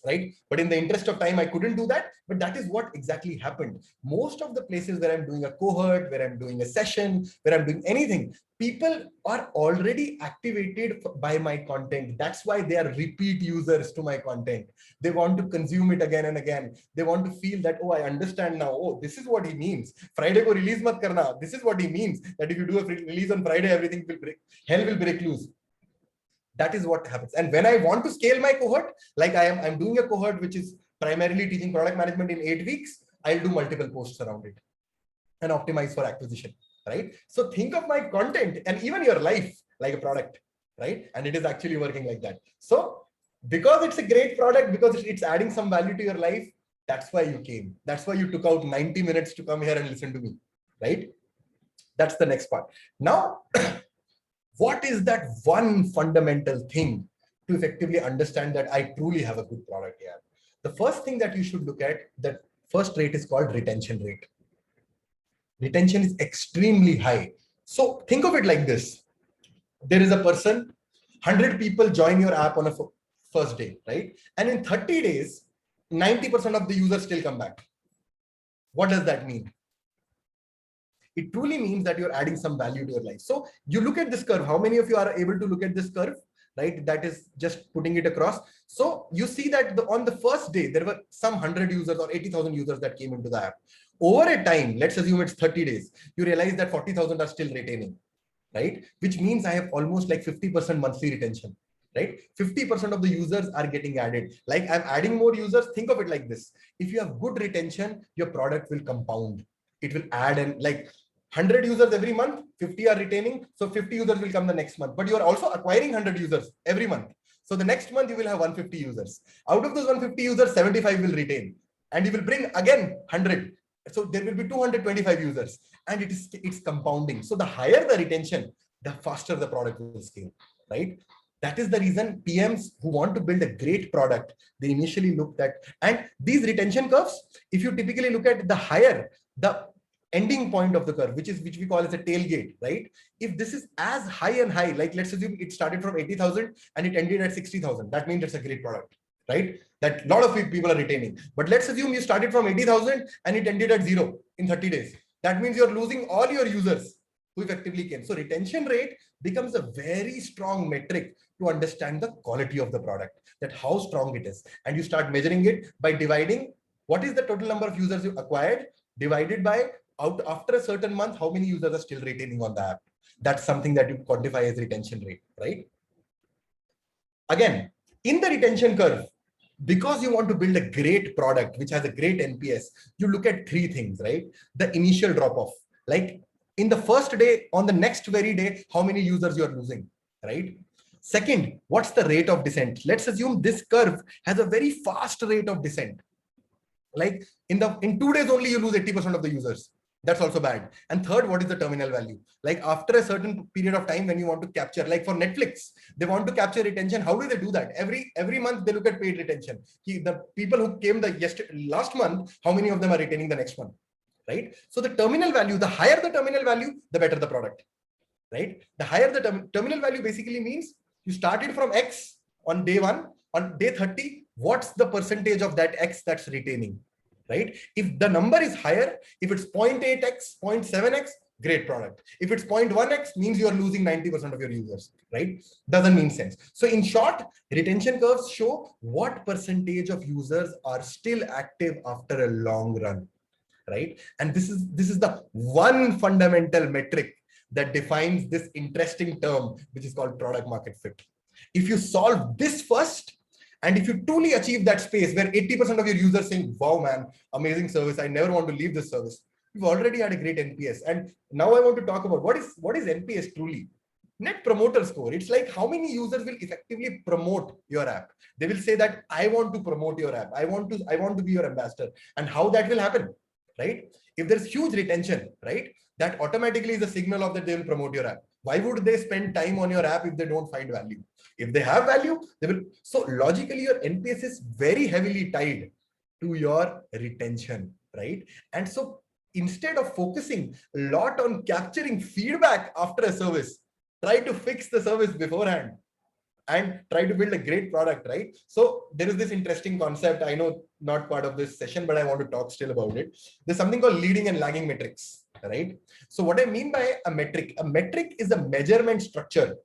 [SPEAKER 1] right? But in the interest of time, I couldn't do that. But that is what exactly happened. Most of the places where I'm doing a cohort, where I'm doing a session, where I'm doing anything, people are already activated by my content. That's why they are repeat users to my content. They want to consume it again and again. They want to feel that, oh, I understand now. Oh, this is what he means. Friday ko release mat karna. This is what he means. That if you do a release on Friday, everything will break. Hell will break loose. That is what happens. And when I want to scale my cohort, like I'm doing a cohort which is primarily teaching product management in 8 weeks, I'll do multiple posts around it and optimize for acquisition, right? So think of my content and even your life like a product, right? And it is actually working like that. So because it's a great product, because it's adding some value to your life, that's why you came. That's why you took out 90 minutes to come here and listen to me, right? That's the next part. Now, what is that one fundamental thing to effectively understand that I truly have a good product here? The first thing that you should look at, the first rate is called retention rate. Retention is extremely high. So think of it like this. there is a person, 100 people join your app on a first day, right? And in 30 days, 90% of the users still come back. What does that mean? It truly means that you're adding some value to your life. So you look at this curve. How many of you are able to look at this curve? Right? That is just putting it across. So you see that on the first day, there were some 100 users or 80,000 users that came into the app. Over a time, let's assume it's 30 days, you realize that 40,000 are still retaining, right? Which means I have almost like 50% monthly retention, right? 50% of the users are getting added. Like I'm adding more users. Think of it like this. If you have good retention, your product will compound. It will add, and like 100 users every month, 50 are retaining. So 50 users will come the next month, but you are also acquiring 100 users every month. So the next month you will have 150 users. Out of those 150 users, 75 will retain, and you will bring again 100. So there will be 225 users, and it's compounding. So the higher the retention, the faster the product will scale, right? That is the reason PMs who want to build a great product, they initially looked at, and these retention curves, if you typically look at the higher, the ending point of the curve, which we call as a tailgate, right? If this is as high and high, like let's assume it started from 80,000 and it ended at 60,000, that means it's a great product, right? That a lot of people are retaining. But let's assume you started from 80,000 and it ended at 0 in 30 days. That means you're losing all your users who effectively came. So retention rate becomes a very strong metric to understand the quality of the product, that how strong it is. And you start measuring it by dividing what is the total number of users you acquired divided by after a certain month, how many users are still retaining on the app. That's something that you quantify as retention rate, right? Again, in the retention curve, because you want to build a great product which has a great NPS, you look at three things, right? The initial drop off, like in the first day, on the next very day, how many users you are losing, right? Second, what's the rate of descent? Let's assume this curve has a very fast rate of descent. Like in 2 days only, you lose 80% of the users. That's also bad. And third, what is the terminal value? Like after a certain period of time, when you want to capture, like for Netflix, they want to capture retention. How do they do that? Every month they look at paid retention. The people who came last month, how many of them are retaining the next month, right? So the terminal value, the higher the terminal value, the better the product, right? The higher the terminal value basically means you started from X on day 1, on day 30, what's the percentage of that X that's retaining? Right? If the number is higher, if it's 0.8x, 0.7x, great product. If it's 0.1x, means you are losing 90% of your users, right? Doesn't mean sense. So in short, retention curves show what percentage of users are still active after a long run, right? And this is the one fundamental metric that defines this interesting term, which is called product market fit. If you solve this first, and if you truly achieve that space where 80% of your users saying, wow, man, amazing service, I never want to leave this service, you've already had a great NPS. And now I want to talk about what is NPS truly? Net Promoter Score. It's like how many users will effectively promote your app. They will say that I want to promote your app. I want to be your ambassador. And how that will happen, right? If there's huge retention, right, that automatically is a signal of that they will promote your app. Why would they spend time on your app if they don't find value? If they have value, they will. So logically, your NPS is very heavily tied to your retention, right? And so instead of focusing a lot on capturing feedback after a service, try to fix the service beforehand and try to build a great product, right? So there is this interesting concept. I know not part of this session, but I want to talk still about it. There's something called leading and lagging metrics, right? So what I mean by a metric is a measurement structure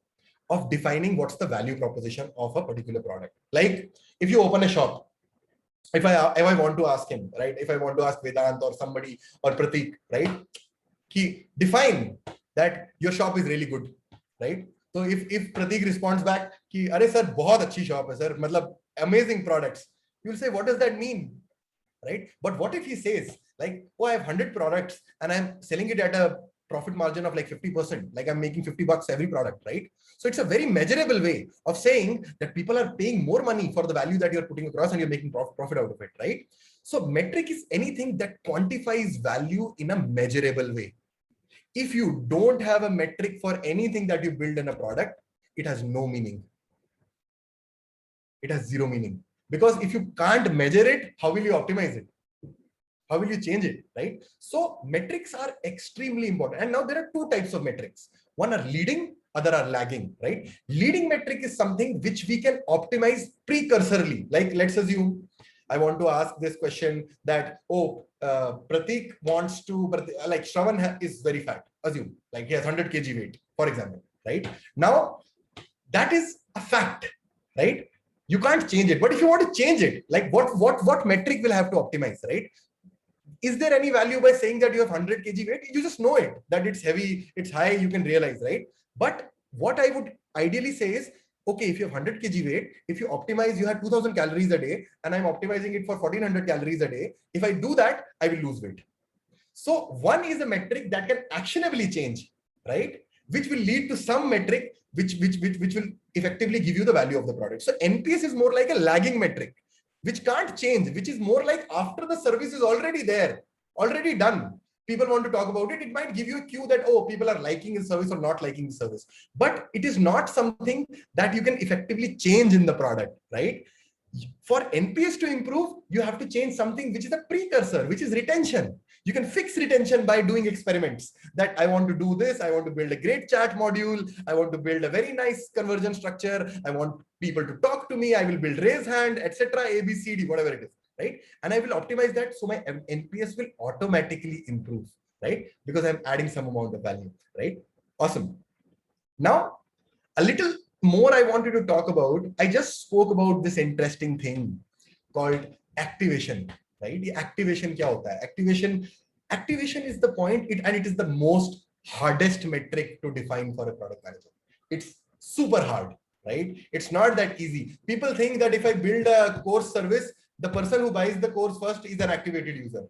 [SPEAKER 1] of defining what's the value proposition of a particular product. Like if you open a shop, if I want to ask him, right? If I want to ask Vedant or somebody or Pratik, right? Define that your shop is really good, right? So if Pratik responds back, ki, "Arey sir, bahut achhi shop hai sir, matlab amazing products," you will say, what does that mean, right? But what if he says like, oh, I have 100 products and I'm selling it at a profit margin of like 50%, like I'm making $50 every product, right? So it's a very measurable way of saying that people are paying more money for the value that you're putting across and you're making profit out of it, right? So metric is anything that quantifies value in a measurable way. If you don't have a metric for anything that you build in a product, it has no meaning. It has zero meaning. Because if you can't measure it, how will you optimize it? How will you change it, right? So metrics are extremely important. And now there are two types of metrics. One are leading, other are lagging, right? Leading metric is something which we can optimize precursorily. Like let's assume I want to ask this question that, Pratik wants to, like Shravan is very fat. Assume like he has 100 kg weight, for example, right? Now that is a fact, right? You can't change it. But if you want to change it, like what metric will have to optimize, right? Is there any value by saying that you have 100 kg weight? You just know it, that it's heavy, it's high, you can realize, right? But what I would ideally say is, okay, if you have 100 kg weight, if you optimize, you have 2000 calories a day, and I'm optimizing it for 1400 calories a day. If I do that, I will lose weight. So one is a metric that can actionably change, right? Which will lead to some metric which will effectively give you the value of the product. So NPS is more like a lagging metric, which can't change, which is more like after the service is already there, already done. People want to talk about it. It might give you a cue that, oh, people are liking the service or not liking the service. But it is not something that you can effectively change in the product, right? For NPS to improve, you have to change something which is a precursor, which is retention. You can fix retention by doing experiments that I want to do this. I want to build a great chat module. I want to build a very nice conversion structure. I want people to talk to me. I will build raise hand, etc. A, B, C, D, whatever it is, right? And I will optimize that. So my NPS will automatically improve, right? Because I'm adding some amount of value, right? Awesome. Now, a little more I wanted to talk about. I just spoke about this interesting thing called activation, right? The activation kya hota hai? Activation is the point, and it is the most hardest metric to define for a product manager. It's super hard, right? It's not that easy. People think that if I build a course service, the person who buys the course first is an activated user.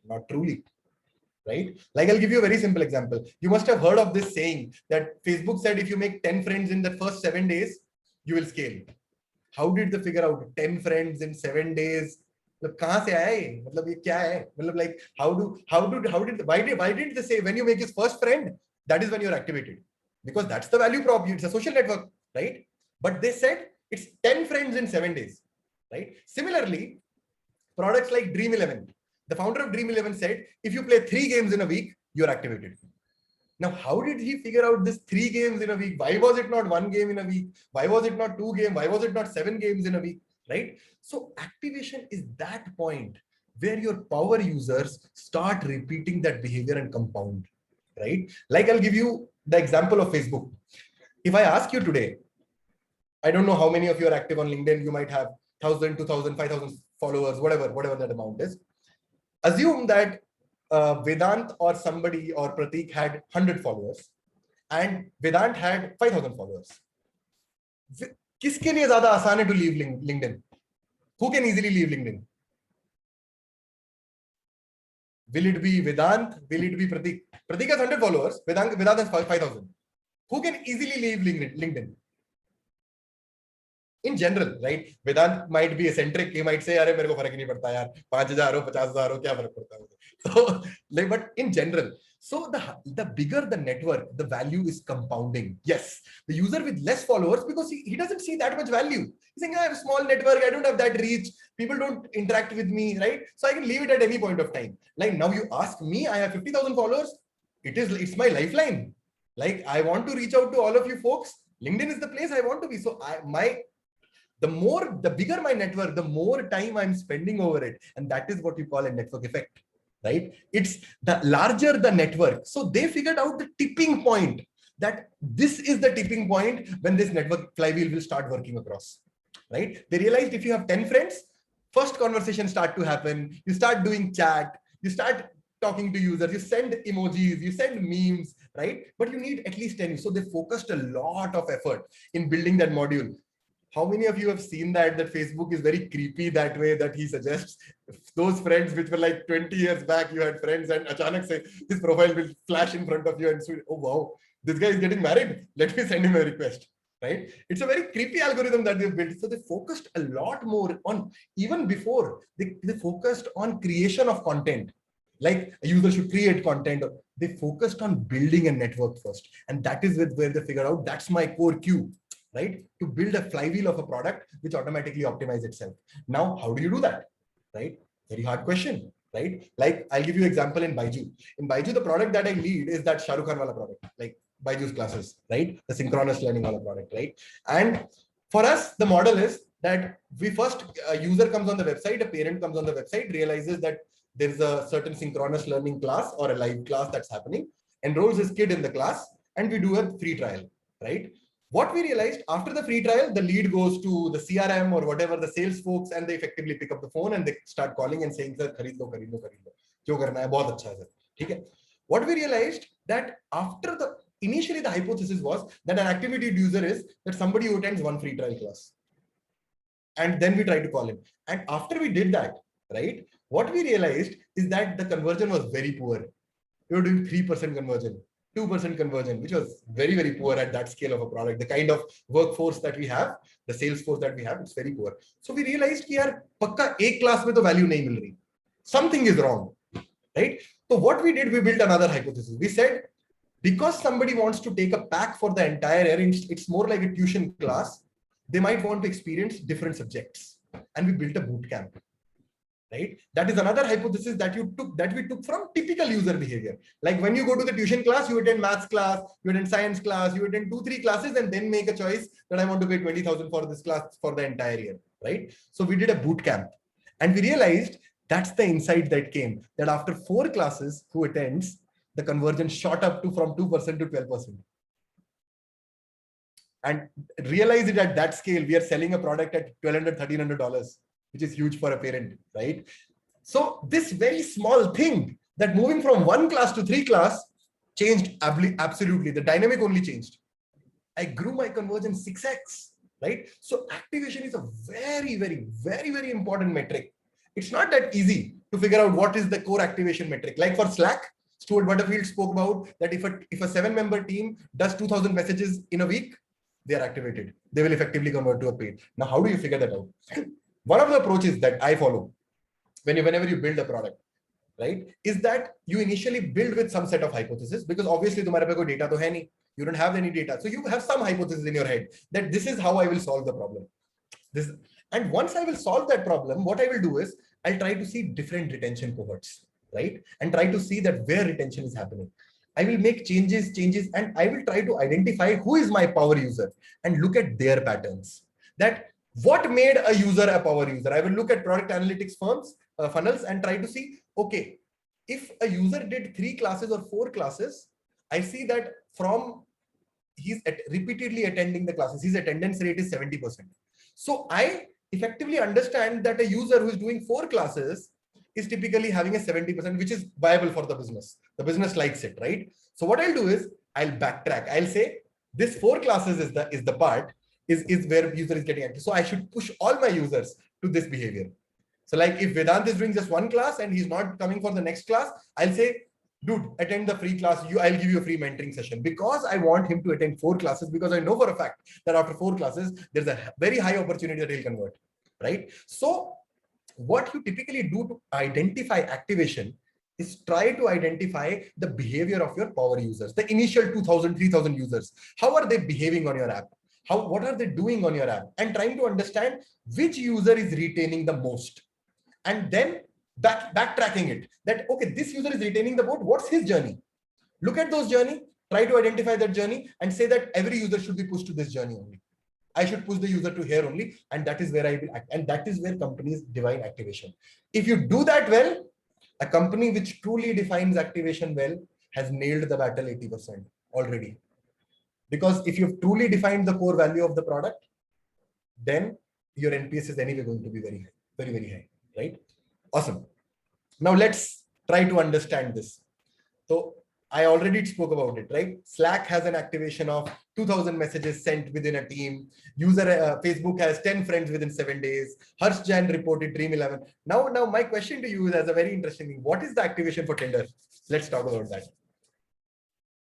[SPEAKER 1] Not truly, right? Like I'll give you a very simple example. You must have heard of this saying that Facebook said if you make 10 friends in the first 7 days, you will scale. How did they figure out 10 friends in 7 days? मतलब कहाँ से आया ये? मतलब ये क्या है? मतलब like why didn't they say when you make his first friend, that is when you're activated? Because that's the value prop. It's a social network, right? But they said it's 10 friends in 7 days, right? Similarly, products like Dream11, the founder of Dream11 said, if you play 3 games in a week, you're activated. Now, how did he figure out this 3 games in a week? Why was it not 1 game in a week? Why was it not 2 games? Why was it not 7 games in a week? Right? So activation is that point where your power users start repeating that behavior and compound, right? Like I'll give you the example of Facebook. If I ask you today, I don't know how many of you are active on LinkedIn. You might have 1,000, 2,000, 5,000 followers, whatever that amount is. Assume that Vedant or somebody or Pratik had 100 followers and Vedant had 5,000 followers. किसके लिए ज़्यादा आसान है to leave LinkedIn? Who can easily leave LinkedIn? Will it be Vedant? Will it be Pratik? Pratik has 100 followers. Vedant has 5,000. Who can easily leave LinkedIn? In general, right? Vedant might be eccentric. He might say, "अरे मेरे को फर्क नहीं पड़ता यार, 5,000 हो 50,000 हो क्या फर्क पड़ता है?" So, like, but in general, so the bigger the network, the value is compounding. Yes, the user with less followers, because he doesn't see that much value. He's saying, I have a small network, I don't have that reach, people don't interact with me, right? So I can leave it at any point of time. Like now you ask me, I have 50,000 followers. It's my lifeline. Like I want to reach out to all of you folks. LinkedIn is the place I want to be. So the bigger my network, the more time I'm spending over it. And that is what you call a network effect, right? It's the larger the network. So they figured out the tipping point, that this is the tipping point when this network flywheel will start working across, right? They realized if you have 10 friends, first conversation start to happen. You start doing chat, you start talking to users, you send emojis, you send memes, right? But you need at least 10. So they focused a lot of effort in building that module. How many of you have seen that Facebook is very creepy that way, that he suggests those friends which were like 20 years back, you had friends and achanak say, his profile will flash in front of you and say, oh wow, this guy is getting married. Let me send him a request, right? It's a very creepy algorithm that they've built. So they focused a lot more on, even before, they focused on creation of content. Like a user should create content. They focused on building a network first. And that is where they figured out, that's my core cue, right? To build a flywheel of a product which automatically optimizes itself. Now, how do you do that, right? Very hard question, right? Like I'll give you an example in Byju. In Byju, the product that I lead is that Shah Rukh Khan wala product. Like Byju's classes, right? The synchronous learning on a product, right? And for us, the model is that we first, a user comes on the website, a parent comes on the website, realizes that there's a certain synchronous learning class or a live class that's happening, enrolls his kid in the class, and we do a free trial, right? What we realized after the free trial, the lead goes to the CRM or whatever, the sales folks, and they effectively pick up the phone and they start calling and saying, sir, khareed lo, khareed lo, khareed lo. Kyo karna hai? Bahut acha hai, sir. Okay. What we realized that after the, initially the hypothesis was that an activity user is that somebody who attends one free trial class. And then we tried to call him. And after we did that, right, what we realized is that the conversion was very poor. We were doing 3% conversion, 2% conversion, which was very, very poor at that scale of a product. The kind of workforce that we have, the sales force that we have, it's very poor. So we realized that pakka ek class mein to value nahi mil rahi. Something is wrong, right? So what we did, we built another hypothesis. We said, because somebody wants to take a pack for the entire year, it's more like a tuition class. They might want to experience different subjects. And we built a boot camp. Right? That is another hypothesis that we took from typical user behavior. Like when you go to the tuition class, you attend maths class, you attend science class, you attend 2-3 classes, and then make a choice that I want to pay 20,000 for this class for the entire year. Right? So we did a boot camp, and we realized that's the insight that came, that after 4 classes who attends, the conversion shot up to from 2% to 12%. And realize it at that scale, we are selling a product at $1,200, $1,300. Which is huge for a parent, right? So this very small thing, that moving from 1 class to 3 class, changed absolutely. The dynamic only changed. I grew my conversion 6x, right? So activation is a very, very, very, very important metric. It's not that easy to figure out what is the core activation metric. Like for Slack, Stuart Butterfield spoke about that if a 7-member team does 2,000 messages in a week, they are activated. They will effectively convert to a paid. Now, how do you figure that out? One of the approaches that I follow whenever you build a product, right, is that you initially build with some set of hypotheses, because obviously tumhare pe koi data to hai nahi. You don't have any data. So you have some hypothesis in your head that this is how I will solve the problem. And once I will solve that problem, what I will do is I'll try to see different retention cohorts, right? And try to see that where retention is happening. I will make changes, and I will try to identify who is my power user and look at their patterns. That what made a user a power user? I will look at product analytics firms, funnels, and try to see, okay, if a user did 3 classes or 4 classes, I see that from he's repeatedly attending the classes, his attendance rate is 70%. So I effectively understand that a user who is doing 4 classes is typically having a 70%, which is viable for the business. The business likes it, right? So what I'll do is I'll backtrack. I'll say this 4 classes is the part is where user is getting active. So I should push all my users to this behavior. So like if Vedant is doing just 1 class and he's not coming for the next class, I'll say, dude, attend the free class. I'll give you a free mentoring session, because I want him to attend 4 classes, because I know for a fact that after 4 classes, there's a very high opportunity that he'll convert, right? So what you typically do to identify activation is try to identify the behavior of your power users, the initial 2,000, 3,000 users. How are they behaving on your app? What are they doing on your app? And trying to understand which user is retaining the most. And then backtracking it, that, okay, this user is retaining the most. What's his journey? Look at those journey, try to identify that journey, and say that every user should be pushed to this journey only. I should push the user to here only. And that is where I will act. And that is where companies define activation. If you do that well, a company which truly defines activation well has nailed the battle 80% already. Because if you've truly defined the core value of the product, then your NPS is anyway going to be very high, very, very high, right? Awesome. Now let's try to understand this. So I already spoke about it, right? Slack has an activation of 2,000 messages sent within a team. Facebook has 10 friends within 7 days. Harsh Jain reported Dream 11. Now my question to you is as a very interesting thing. What is the activation for Tinder? Let's talk about that.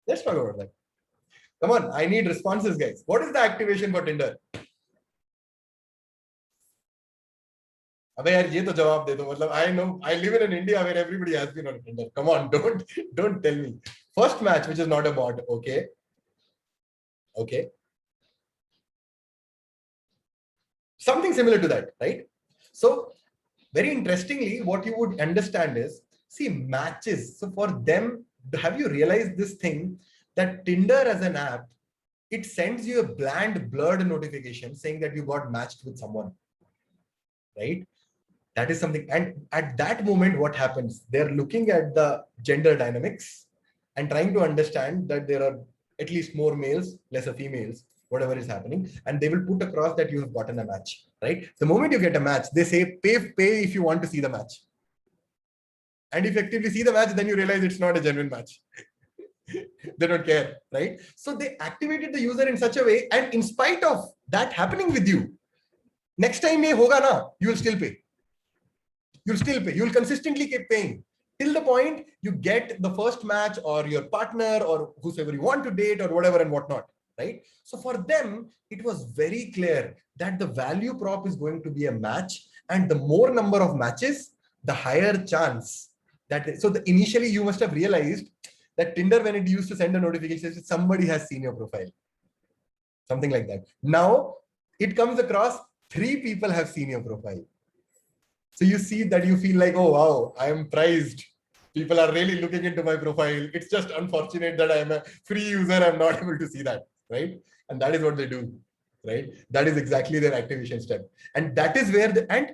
[SPEAKER 1] Let's talk about that. Come on, I need responses, guys. What is the activation for Tinder? अबे यार ये तो जवाब दे दो. मतलब I know I live in India where everybody has been on Tinder. Come on, don't tell me. First match, which is not a bot. Okay. Something similar to that, right? So very interestingly, what you would understand is, see, matches. So for them, have you realized this thing that Tinder as an app, it sends you a bland, blurred notification saying that you got matched with someone, right? That is something. And at that moment, what happens? They're looking at the gender dynamics and trying to understand that there are at least more males, lesser females, whatever is happening. And they will put across that you have gotten a match, right? The moment you get a match, they say, pay if you want to see the match. And effectively see the match, then you realize it's not a genuine match. They don't care, right? So they activated the user in such a way, and in spite of that happening with you, next time ye hoga na, you will still pay. You'll still pay. You'll consistently keep paying till the point you get the first match or your partner or whosoever you want to date or whatever and whatnot, right? So for them, it was very clear that the value prop is going to be a match, and the more number of matches, the higher chance that. So initially you must have realized that Tinder, when it used to send a notification, somebody has seen your profile, something like that. Now it comes across 3 people have seen your profile. So you see that, you feel like, oh, wow, I am prized. People are really looking into my profile. It's just unfortunate that I am a free user. I'm not able to see that, right? And that is what they do, right? That is exactly their activation step. And that is where and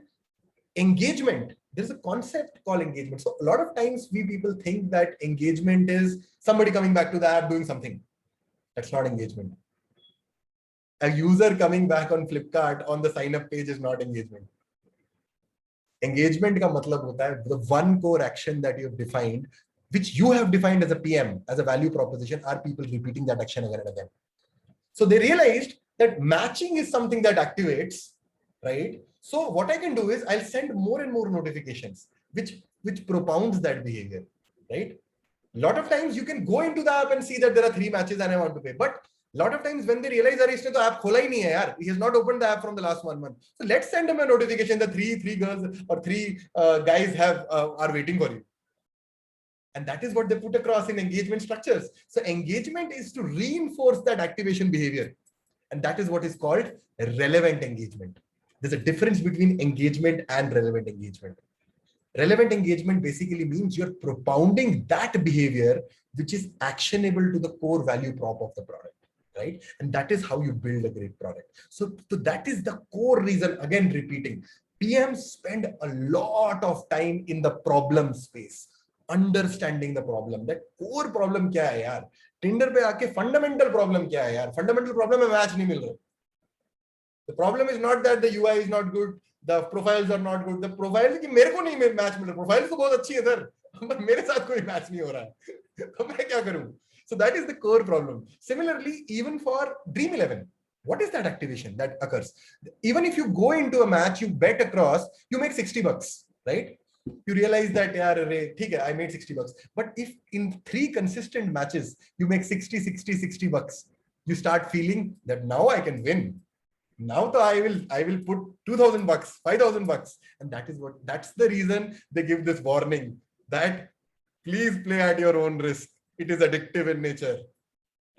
[SPEAKER 1] engagement, there's a concept called engagement. So a lot of times we people think that engagement is somebody coming back to the app doing something. That's not engagement. A user coming back on Flipkart on the sign up page is not engagement. Engagement ka matlab hota hai the one core action that you have defined, which you have defined as a PM, as a value proposition, are people repeating that action again and again. So they realized that matching is something that activates, right? So what I can do is I'll send more and more notifications, which propounds that behavior, right? A lot of times you can go into the app and see that there are 3 matches and I want to pay. But a lot of times when they realize that इसने तो app खोला ही नहीं है यार, he has not opened the app from the last 1 month. So let's send him a notification that 3 girls or 3 guys are waiting for you. And that is what they put across in engagement structures. So engagement is to reinforce that activation behavior. And that is what is called relevant engagement. There's a difference between engagement and relevant engagement. Relevant engagement basically means you're propounding that behavior which is actionable to the core value prop of the product, right? And that is how you build a great product. So that is the core reason, again repeating, PMs spend a lot of time in the problem space, understanding the problem. That core problem kya hai yaar? Tinder pe aake fundamental problem kya hai yaar? Fundamental problem hai match nahi mil raha. The problem is not that the UI is not good, the profiles are not good. The profiles ki mere ko nahi match mil raha. Profiles to bahut achhi hai sir, but mere sath koi match nahi ho raha hai. To main kya karu? So that is the core problem. Similarly, even for Dream11, what is that activation that occurs? Even if you go into a match, you bet across, you make $60, right? You realize that, yaar, I made $60. But if in 3 consistent matches, you make $60, you start feeling that now I can win. Now I will put $2,000, $5,000. And that's the reason they give this warning that please play at your own risk. It is addictive in nature,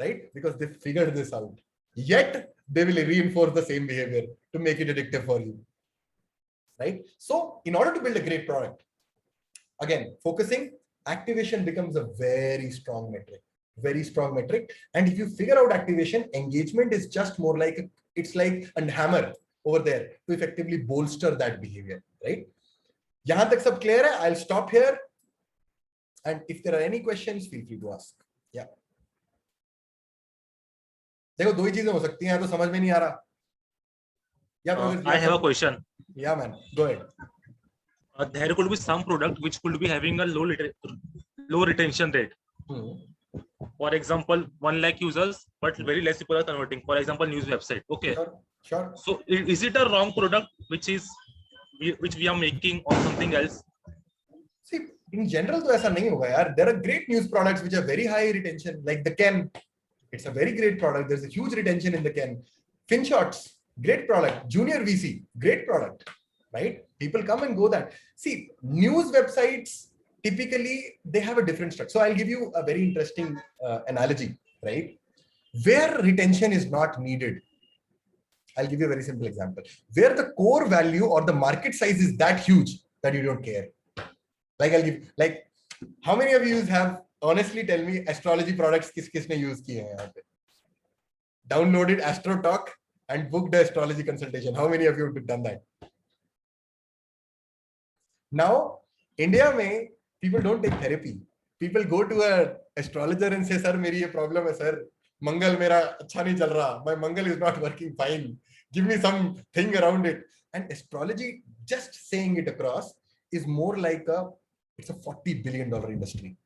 [SPEAKER 1] right? Because they figured this out. Yet they will reinforce the same behavior to make it addictive for you, right? So in order to build a great product, again, focusing, activation becomes a very strong metric. And if you figure out activation, engagement is just more like, it's like a hammer over there to effectively bolster that behavior, right? Yahan tak sab clear hai? I'll stop here. And if there are any questions, feel free to ask. Yeah. देखो 2 ही चीजें हो सकती हैं, तो समझ में नहीं आ रहा. Yeah,
[SPEAKER 6] I have a question.
[SPEAKER 1] Yeah, man. Go ahead.
[SPEAKER 6] There could be some product which could be having a low retention rate. For example, 1 lakh users, but very less people are converting. For example, news website. Okay.
[SPEAKER 1] Sure.
[SPEAKER 6] So is it a wrong product which we are making or something else?
[SPEAKER 1] See, in general, तो ऐसा नहीं होगा यार. There are great news products which are very high retention, like the Ken. It's a very great product. There's a huge retention in the Ken. FinShots, great product. Junior VC, great product, right? People come and go that. See, news websites, typically, they have a different structure. So I'll give you a very interesting analogy, right? Where retention is not needed. I'll give you a very simple example. Where the core value or the market size is that huge that you don't care. Like how many of you have honestly tell me astrology products किसने use किए हैं यहाँ पे? Downloaded AstroTalk and booked the astrology consultation. How many of you have done that? Now, India में people don't take therapy. People go to a astrologer and say, "Sir, मेरी ये problem है, sir. Mangal मेरा अच्छा नहीं चल रहा. My Mangal is not working fine. Give me some thing around it." And astrology, just saying it across, is more like it's a $40 billion industry.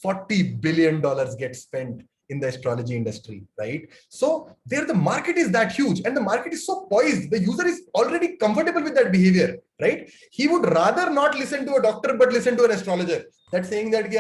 [SPEAKER 1] $40 billion get spent in the astrology industry, right? So there the market is that huge and the market is so poised. The user is already comfortable with that behavior, right? He would rather not listen to a doctor, but listen to an astrologer. That's saying that,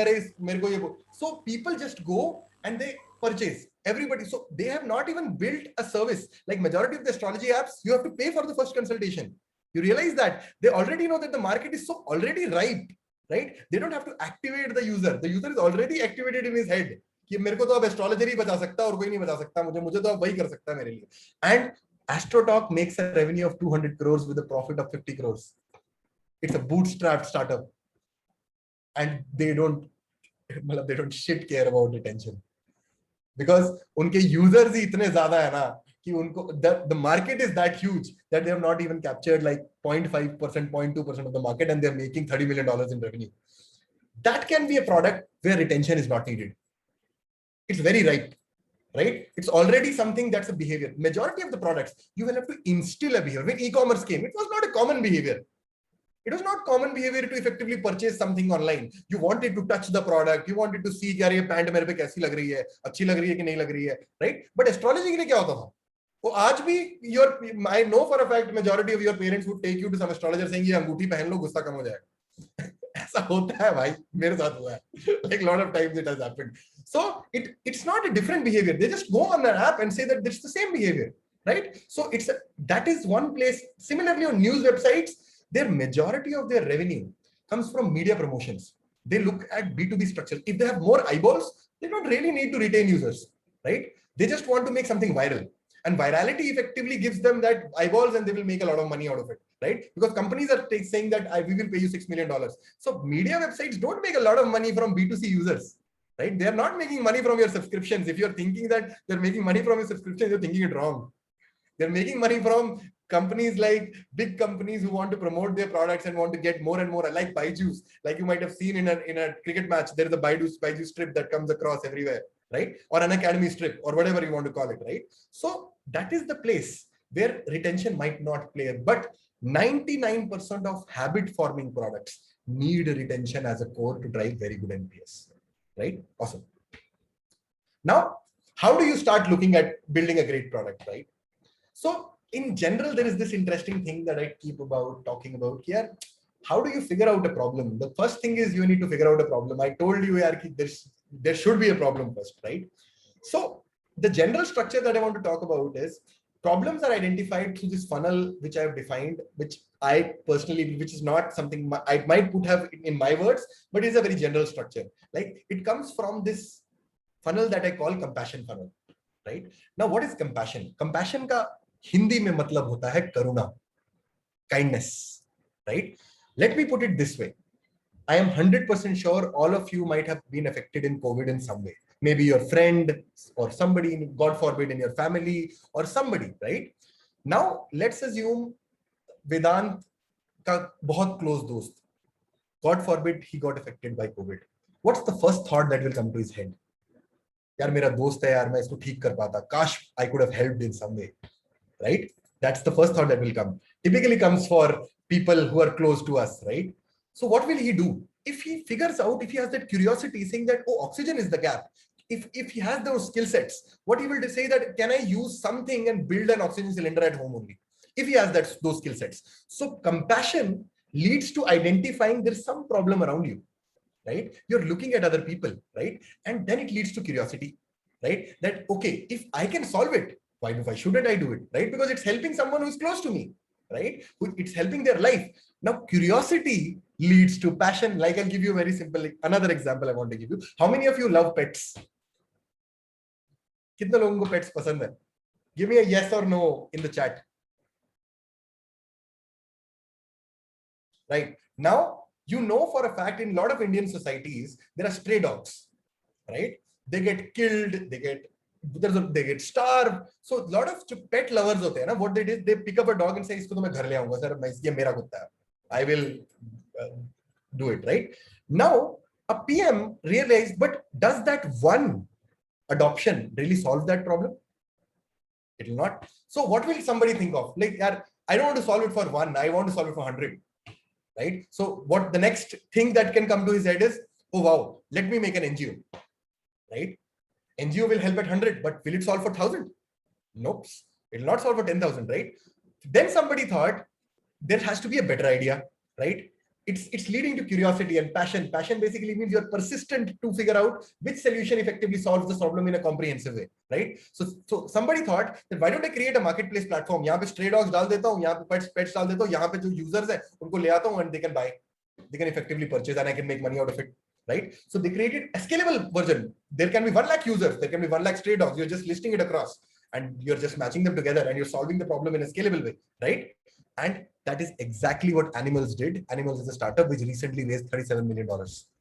[SPEAKER 1] so people just go and they purchase. Everybody. So they have not even built a service. Like majority of the astrology apps, you have to pay for the first consultation. You realize that they already know that the market is so already ripe, right? They don't have to activate the user. The user is already activated in his head. कि मेरे को तो अब astrologer ही बता सकता है और कोई नहीं बता सकता मुझे तो अब वही कर सकता है मेरे लिए. And AstroTalk makes a revenue of 200 crores with a profit of 50 crores. It's a bootstrapped startup, and they don't shit care about retention because उनके users ही इतने ज़्यादा है ना कि उनको the market is that huge that they have not even captured like 0.5%, 0.2% of the market, and they're making $30 million in revenue. That can be a product where retention is not needed. It's very ripe, right? It's already something that's a behavior. Majority of the products, you will have to instill a behavior. When e-commerce came, it was not a common behavior. It was not common behavior to effectively purchase something online. You wanted to touch the product. You wanted to see, यार ये pant मेरे पे कैसी लग रही है, अच्छी लग रही है कि नहीं लग रही है, right? But astrology के लिए क्या होता था? वो आज भी I know for a fact majority of your parents would take you to some astrologer saying ये अंगूठी पहन लो गुस्सा कम हो जाएगा. ऐसा होता है भाई, मेरे साथ हुआ है. Like a lot of times it has happened. So it's not a different behavior. They just go on an app and say that it's the same behavior, right? So that is one place. Similarly, on news websites, their majority of their revenue comes from media promotions. They look at B2B structure. If they have more eyeballs, they don't really need to retain users, right? They just want to make something viral. And virality effectively gives them that eyeballs and they will make a lot of money out of it, right? Because companies are saying that we will pay you $6 million. So media websites don't make a lot of money from B2C users, right? They're not making money from your subscriptions. If you're thinking that they're making money from your subscriptions, you're thinking it wrong. They're making money from companies like big companies who want to promote their products and want to get more and more, like Byju's. Like you might have seen in a cricket match, there is a Byju's strip that comes across everywhere, right? Or an academy strip or whatever you want to call it, right? So that is the place where retention might not play. But 99% of habit forming products need retention as a core to drive very good NPS, right? Awesome. Now, how do you start looking at building a great product, right? So in general, there is this interesting thing that I keep talking about here. How do you figure out a problem? The first thing is you need to figure out a problem. I told you there should be a problem first, right? So the general structure that I want to talk about is problems are identified through this funnel, which I have defined, which I personally, which is not something I might put have in my words, but it's a very general structure. Like it comes from this funnel that I call compassion funnel, right? Now, what is compassion? Compassion ka Hindi mein matlab hota hai karuna, kindness, right? Let me put it this way. I am 100% sure all of you might have been affected in COVID in some way. Maybe your friend or somebody, God forbid, in your family or somebody, right? Now, let's assume Vedant ka bahut close dost. God forbid he got affected by COVID. What's the first thought that will come to his head? यार मेरा दोस्त है यार मैं इसको ठीक कर पाता काश I could have helped in some way, right? That's the first thought that will come. Typically comes for people who are close to us, right? So what will he do? If he figures out, if he has that curiosity saying that, oh, oxygen is the gap. If he has those skill sets, what he will say that, can I use something and build an oxygen cylinder at home only? If he has those skill sets. So compassion leads to identifying there's some problem around you, right? You're looking at other people, right? And then it leads to curiosity, right? That, okay, if I can solve it, why shouldn't I do it, right? Because it's helping someone who's close to me, right? It's helping their life. Now, curiosity leads to passion. Like I'll give you a very simple, another example I want to give you. How many of you love pets? कितने लोगों को pets पसंद है? Give me a yes or no in the chat. Right. Now, you know for a fact in a lot of Indian societies, there are stray dogs, right? They get killed, they get starved. So a lot of pet lovers होते हैं ना, what they did, they pick up a dog and say, इसको तो मैं घर ले आऊंगा sir, ये मेरा कुत्ता है, I will do it, right? Now a PM realized, but does that one adoption really solve that problem? It will not. So what will somebody think of? Like, I don't want to solve it for one, I want to solve it for 100, right? So what the next thing that can come to his head is, oh wow, let me make an NGO, right? NGO will help at 100, but will it solve for 1,000? Nope, it will not solve for 10,000, right? Then somebody thought there has to be a better idea, right? It's leading to curiosity and passion. Passion basically means you're persistent to figure out which solution effectively solves the problem in a comprehensive way, right? So somebody thought that why don't I create a marketplace platform? यहाँ पे stray dogs डाल देता हूँ, यहाँ पे pets डाल देता हूँ, यहाँ पे जो users हैं उनको ले आता हूँ and they can buy, they can effectively purchase and I can make money out of it, right? So they created a scalable version. There can be 1 lakh users, there can be 1 lakh stray dogs. You're just listing it across and you're just matching them together and you're solving the problem in a scalable way, right? And that is exactly what Animals did. Animals is a startup which recently raised $37 million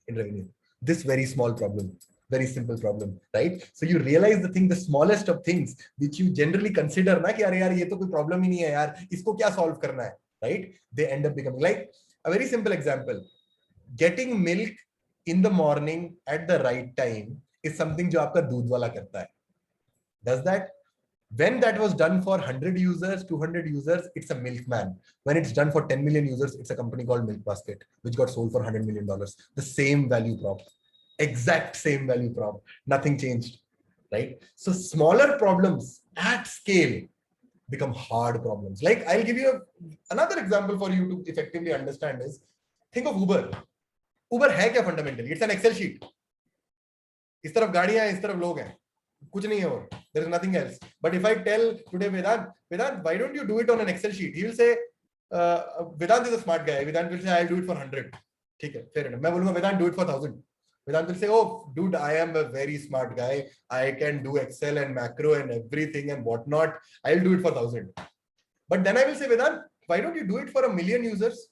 [SPEAKER 1] in revenue. This very small problem, very simple problem, right? So you realize the smallest of things which you generally consider na कि अरे यार ये तो कोई problem ही नहीं है यार, इसको क्या solve करना है, right? They end up becoming like a very simple example. Getting milk in the morning at the right time is something जो आपका दूध वाला करता है. Does that? When that was done for 100 users, 200 users, it's a milkman. When it's done for 10 million users, it's a company called Milk Basket, which got sold for $100 million. The same value prop, exact same value prop, nothing changed, right? So smaller problems at scale become hard problems. Like I'll give you another example for you to effectively understand is, think of Uber. Uber है क्या fundamentally? It's an Excel sheet. इस तरफ गाड़ियां हैं, इस तरफ लोग हैं. कुछ नहीं है और there is nothing else. But if I tell today Vedant, why don't you do it on an Excel sheet? He will say, Vedant is a smart guy. Vedant will say, I'll do it for 100. ठीक है, fair enough. मैं बोलूँगा Vedant, do it for 1,000. Vedant will say, oh, dude, I am a very smart guy. I can do Excel and macro and everything and whatnot. I'll do it for 1,000. But then I will say, Vedant, why don't you do it for 1 million users?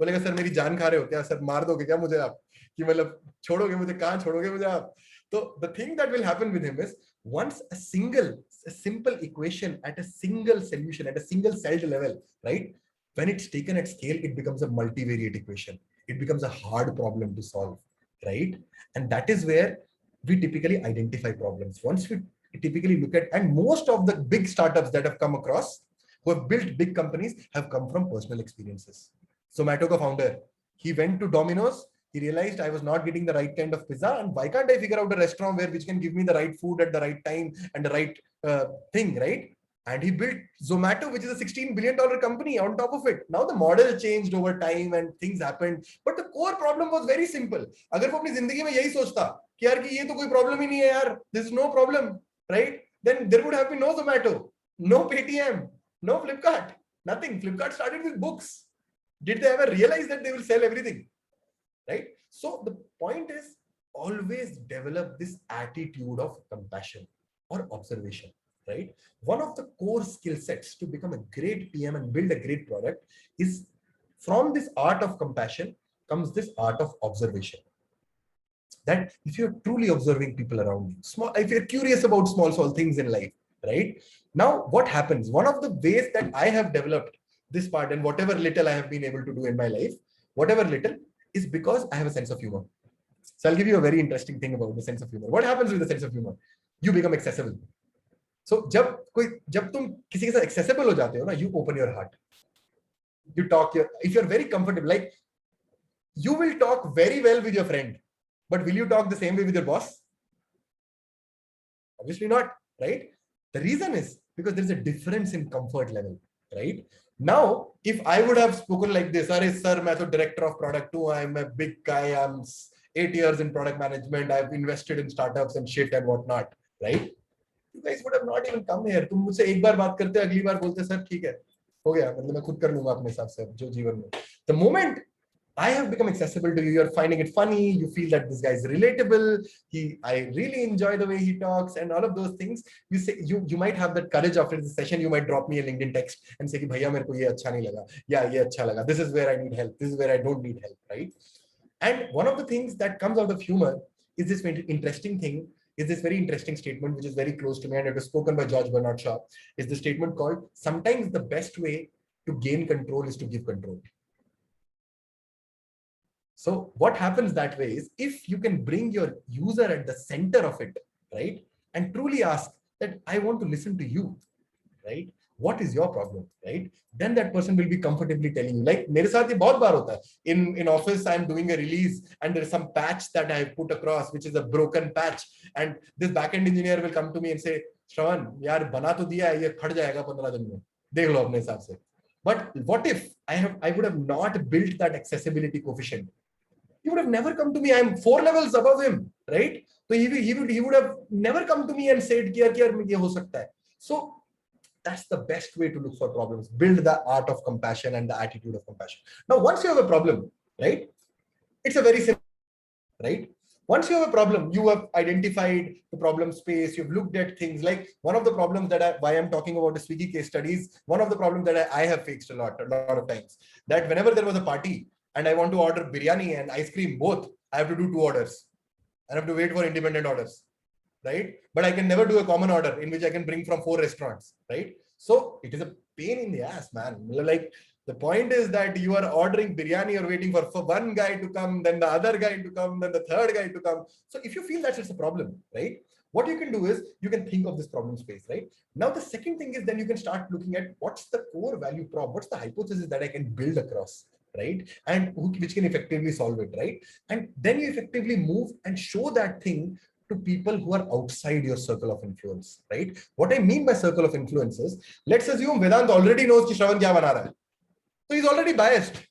[SPEAKER 1] बोलेगा sir मेरी जान खा रहे हो क्या? Sir मार दोगे क्या मुझे आप? कि मतलब छोड़ोगे मुझे, कहाँ छोड़ोगे मुझे आप? So the thing that will happen with him is, once a simple equation at a single solution, at a single celled level, right? When it's taken at scale, it becomes a multivariate equation. It becomes a hard problem to solve, right? And that is where we typically identify problems. Once we typically look at, and most of the big startups that have come across, who have built big companies, have come from personal experiences. Zomato founder, he went to Domino's. He realized I was not getting the right kind of pizza, and why can't I figure out a restaurant which can give me the right food at the right time and the right thing, right? And he built Zomato, which is a $16 billion company on top of it. Now the model changed over time and things happened, but the core problem was very simple. अगर वो अपनी जिंदगी में यही सोचता कि यार कि ये तो कोई problem ही नहीं है यार, this is no problem, right? Then there would have been no Zomato, no Paytm, no Flipkart, nothing. Flipkart started with books. Did they ever realize that they will sell everything? Right? So the point is, always develop this attitude of compassion or observation, right? One of the core skill sets to become a great PM and build a great product is, from this art of compassion comes this art of observation. That if you're truly observing people around you, if you're curious about small things in life, right? Now, what happens? One of the ways that I have developed this part, and whatever little I have been able to do in my life, whatever little, is because I have a sense of humor. So I'll give you a very interesting thing about the sense of humor. What happens with the sense of humor? You become accessible. So जब तुम किसी के साथ accessible हो जाते हो ना, you open your heart. You talk if you're very comfortable, like you will talk very well with your friend, but will you talk the same way with your boss? Obviously not, right? The reason is because there's a difference in comfort level, right? Now, if I would have spoken like this, "Arey sir, I'm the director of product too. I'm a big guy. I'm 8 years in product management. I've invested in startups and shit and whatnot," right? You guys would have not even come here. तुम मुझसे एक बार बात करते, अगली बार बोलते sir ठीक है, हो गया, मतलब मैं खुद कर लूंगा अपने हिसाब से जो जीवन में. The moment I have become accessible to you, you're finding it funny, you feel that this guy is relatable, I really enjoy the way he talks and all of those things. You say, you might have that courage after the session, you might drop me a LinkedIn text and say, bhaiya mere ko ye acha nahi laga. Yeah, ye acha laga. This is where I need help. This is where I don't need help, right? And one of the things that comes out of humor is this very interesting thing, is this very interesting statement, which is very close to me, and it was spoken by George Bernard Shaw, is the statement called, sometimes the best way to gain control is to give control. So what happens that way is, if you can bring your user at the center of it, right, and truly ask that I want to listen to you, right? What is your problem, right? Then that person will be comfortably telling you. Like मेरे साथ ये बहुत बार होता है. In office, I'm doing a release and there is some patch that I have put across, which is a broken patch, and this backend engineer will come to me and say, Shravan, यार बना तो दिया है, ये फट जाएगा 15 दिन में. देख लो अपने हिसाब से. But what if I would have not built that accessibility coefficient? He would have never come to me. I'm 4 levels above him, right? So he would have never come to me and said, "Kiya ye ho sakta hai." So that's the best way to look for problems. Build the art of compassion and the attitude of compassion. Now, once you have a problem, right? It's a very simple, right? Once you have a problem, you have identified the problem space. You've looked at things like one of the problems that why I'm talking about the Swiggy case studies. One of the problems that I have faced a lot of times, that whenever there was a party and I want to order biryani and ice cream both, I have to do 2 orders. I have to wait for independent orders, right? But I can never do a common order in which I can bring from 4 restaurants, right? So it is a pain in the ass, man. Like the point is that you are ordering biryani, you're waiting for one guy to come, then the other guy to come, then the third guy to come. So if you feel that it's a problem, right? What you can do is you can think of this problem space, right? Now, the second thing is then you can start looking at what's the core value prop, what's the hypothesis that I can build across, right? And which can effectively solve it, right? And then you effectively move and show that thing to people who are outside your circle of influence, right? What I mean by circle of influence is, let's assume Vedant already knows ki Shravan kya bana raha hai. So he's already biased.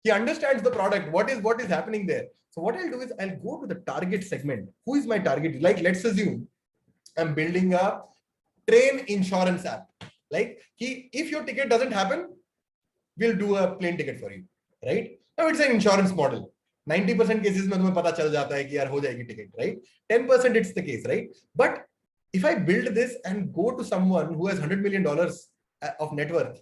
[SPEAKER 1] He understands the product, what is happening there. So what I'll do is I'll go to the target segment. Who is my target? Like, let's assume I'm building a train insurance app. Like, if your ticket doesn't happen, we'll do a plane ticket for you, right? Now it's an insurance model. 90% cases में तुम्हें पता चल जाता है कि यार हो जाएगी ticket, right? 10% it's the case, right? But if I build this and go to someone who has $100 million of net worth,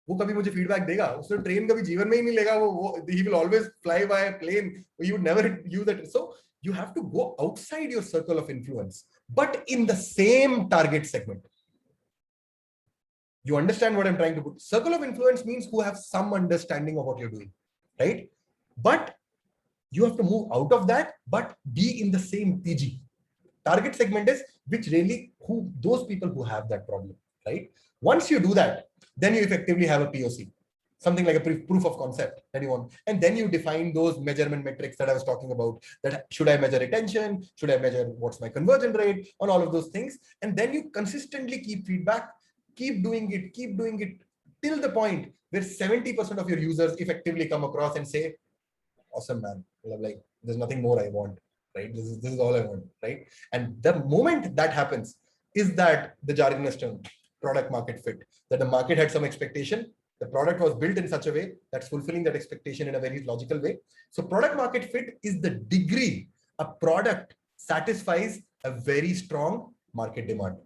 [SPEAKER 1] वो कभी मुझे feedback देगा? उसने train कभी जीवन में ही नहीं लेगा. He will always fly by a plane. You would never use it. So you have to go outside your circle of influence, but in the same target segment. You understand what I'm trying to put? Circle of influence means who have some understanding of what you're doing, right? But you have to move out of that, but be in the same TG. Target segment is those people who have that problem, right? Once you do that, then you effectively have a POC, something like a proof of concept that you want. And then you define those measurement metrics that I was talking about, that should I measure retention? Should I measure what's my conversion rate on all of those things? And then you consistently keep feedback, keep doing it till the point where 70% of your users effectively come across and say, awesome, man. Like, there's nothing more I want, right? This is all I want, right? And the moment that happens is that the jargonous term, product market fit, that the market had some expectation. The product was built in such a way that's fulfilling that expectation in a very logical way. So product market fit is the degree a product satisfies a very strong market demand.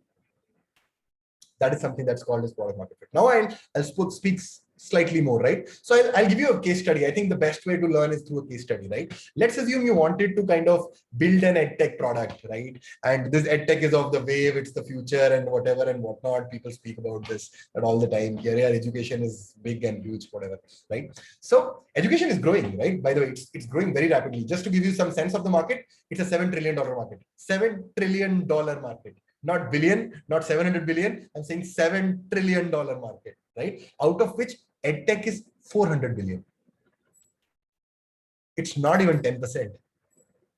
[SPEAKER 1] That is something that's called as product market fit. Now I'll speak slightly more, right? So I'll give you a case study. I think the best way to learn is through a case study, right? Let's assume you wanted to kind of build an edtech product, right? And this edtech is of the wave, it's the future and whatever and whatnot. People speak about this all the time. Yeah, education is big and huge, whatever, right? So education is growing, right? By the way, it's growing very rapidly. Just to give you some sense of the market, it's a $7 trillion market. $7 trillion market. Not billion, not 700 billion. I'm saying $7 trillion market, right? Out of which edtech is 400 billion. It's not even 10%,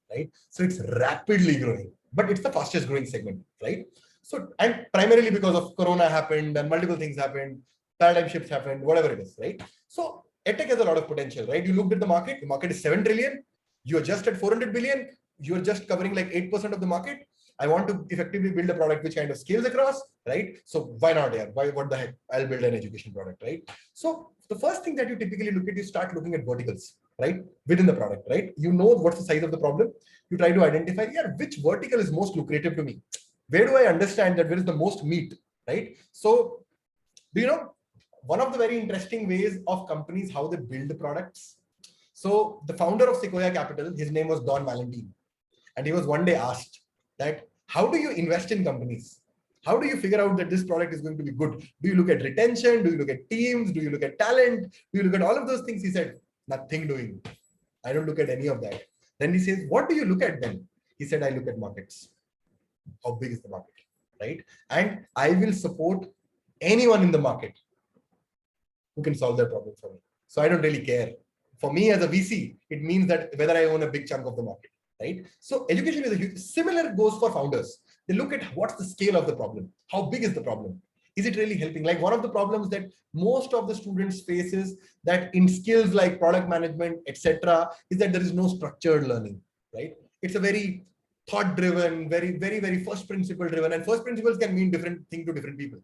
[SPEAKER 1] right? So it's rapidly growing, but it's the fastest growing segment, right? So, and primarily because of Corona happened and multiple things happened, paradigm shifts happened, whatever it is, right? So edtech has a lot of potential, right? You looked at the market is 7 trillion. You're just at 400 billion. You're just covering like 8% of the market. I want to effectively build a product which kind of scales across, right? So why not? Yeah, what the heck? I'll build an education product, right? So the first thing that you typically look at is start looking at verticals, right? Within the product, right? You know what's the size of the problem. You try to identify, yeah, which vertical is most lucrative to me? Where do I understand that where is the most meat, right? So, do you know one of the very interesting ways of companies, how they build products? So the founder of Sequoia Capital, his name was Don Valentine. And he was one day asked that, how do you invest in companies? How do you figure out that this product is going to be good? Do you look at retention? Do you look at teams? Do you look at talent? Do you look at all of those things? He said, nothing doing. I don't look at any of that. Then he says, what do you look at then? He said, I look at markets. How big is the market, right? And I will support anyone in the market who can solve their problem for me. So I don't really care. For me as a VC, it means that whether I own a big chunk of the market, right? So education is a huge, similar goes for founders. They look at what's the scale of the problem. How big is the problem? Is it really helping? Like one of the problems that most of the students face is that in skills like product management, etc., is that there is no structured learning, right? It's a very thought-driven, very first principle driven, and first principles can mean different thing to different people,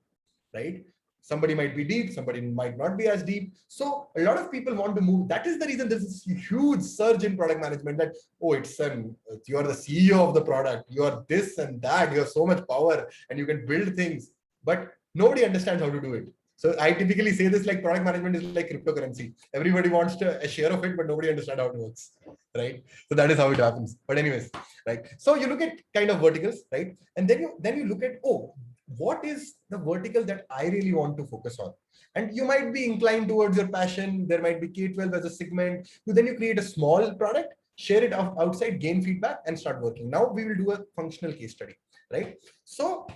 [SPEAKER 1] right? Somebody might be deep, somebody might not be as deep. So a lot of people want to move. That is the reason there's this huge surge in product management that, oh, you're the CEO of the product, you're this and that, you have so much power and you can build things, but nobody understands how to do it. So I typically say this, like product management is like cryptocurrency. Everybody wants a share of it, but nobody understands how it works, right? So that is how it happens. But anyways, right? So you look at kind of verticals, right? And then you look at, oh, what is the vertical that I really want to focus on? And you might be inclined towards your passion. There might be K-12 as a segment. Then you create a small product, share it outside, gain feedback, and start working. Now we will do a functional case study, right? So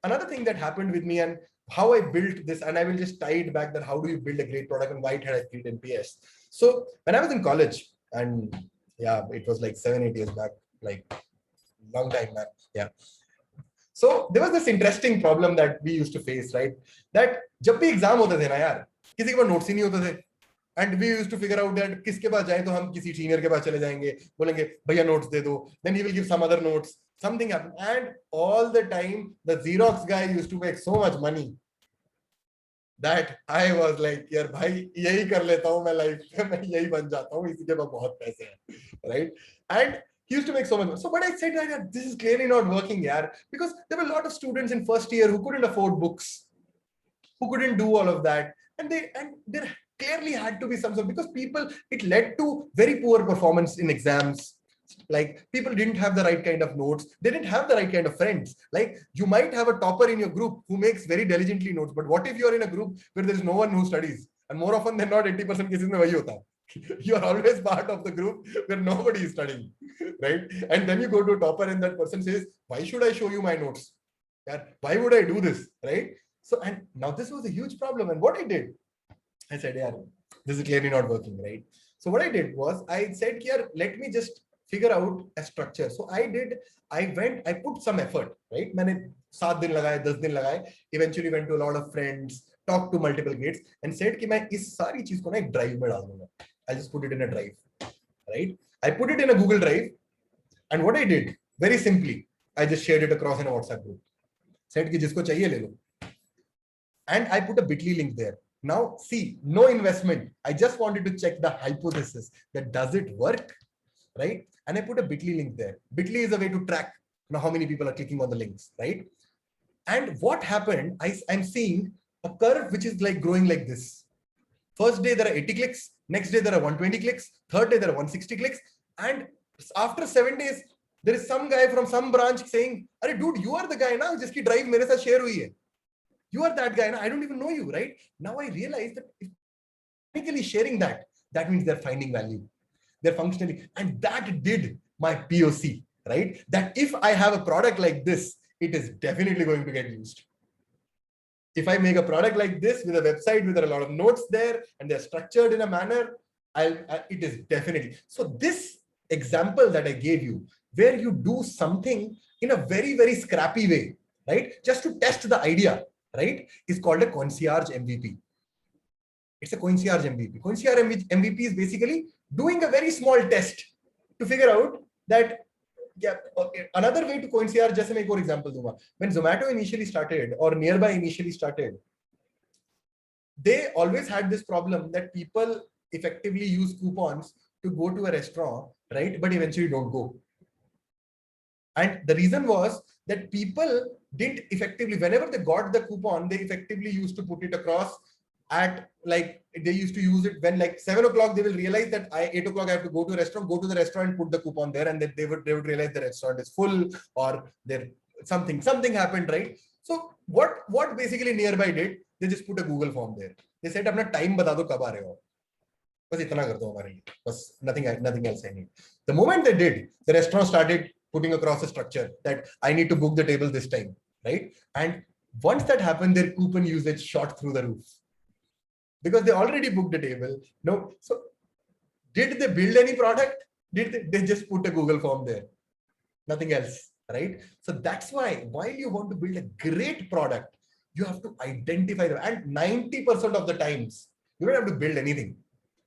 [SPEAKER 1] another thing that happened with me and how I built this, and I will just tie it back that how do you build a great product and why it had a great NPS. So when I was in college, and yeah, it was like 7-8 years back, like long time back, yeah. So there was this interesting problem that we used to face, right? That जब भी exam होते थे ना यार, किसी के पास notes ही नहीं होते थे, and we used to figure out that किसके पास जाए तो हम किसी सीनियर के पास चले जाएंगे, बोलेंगे भैया नोट्स दे दो, then he will give some other notes, something happened, and all the time the Xerox guy used to make so much money that I was like, यार भाई यही कर लेता हूँ मैं लाइफ में, मैं यही बन जाता हूँ, इसी के पास बहुत पैसे हैं, right? And he used to make so much money. So, but I said that this is clearly not working, yaar, because there were a lot of students in first year who couldn't afford books, who couldn't do all of that, and there clearly had to be some sort, because it led to very poor performance in exams. Like people didn't have the right kind of notes, they didn't have the right kind of friends. Like you might have a topper in your group who makes very diligently notes, but what if you're in a group where there is no one who studies, and more often than not 80% cases mein wahi hota hai. You are always part of the group where nobody is studying, right? And then you go to a topper and that person says, why should I show you my notes? Yeah, why would I do this, right? So, and now this was a huge problem. And what I did, I said, yeah, this is clearly not working, right? So what I did was I said, yeah, let me just figure out a structure. So I put some effort, right? मैंने 7 दिन लगाए, 10 दिन लगाए, eventually went to a lot of friends, talked to multiple gates and said कि मैं इस सारी चीज को ना एक drive में डाल दूंगा. I just put it in a drive, right? I put it in a Google Drive, and what I did, very simply, I just shared it across in a WhatsApp group. Said कि जिसको चाहिए ले लो. And I put a bit.ly link there. Now, see, no investment. I just wanted to check the hypothesis that does it work, right? And I put a bit.ly link there. Bit.ly is a way to track how many people are clicking on the links, right? And what happened, I'm seeing a curve which is like growing like this. First day there are 80 clicks, next day there are 120 clicks, third day there are 160 clicks, and after 7 days there is some guy from some branch saying, "Arey dude, you are the guy now, jiski drive mere sath share hui hai. You are that guy, na? I don't even know you, right?" Now I realize that if technically sharing that means they're finding value, they're functionally, and that did my POC, right? That if I have a product like this, it is definitely going to get used. If I make a product like this with a website with a lot of notes there and they're structured in a manner, it is definitely. So this example that I gave you, where you do something in a very scrappy way, right? Just to test the idea, right? Is called a concierge MVP. It's a concierge MVP. Concierge MVP is basically doing a very small test to figure out that, yeah, another way to concierge, just make one example. When Zomato initially started or Nearby initially started, they always had this problem that people effectively use coupons to go to a restaurant, right? But eventually don't go. And the reason was that people didn't effectively, whenever they got the coupon, they effectively used to put it across at like they used to use it when like 7 o'clock they will realize that 8 o'clock I have to go to a restaurant, go to the restaurant, put the coupon there, and then they would realize the restaurant is full or there something happened, right? So what basically Nearby did, they just put a Google form there. They said अपना time बता दो कब आ रहे हो, बस इतना कर दो हमारे लिए, बस nothing else I need. The moment they did, the restaurant started putting across a structure that I need to book the table this time, right? And once that happened, their coupon usage shot through the roof because they already booked the table. No, so did they build any product? Did they just put a Google form there? Nothing else, right? So that's why while you want to build a great product, you have to identify them. And 90% of the times, you don't have to build anything,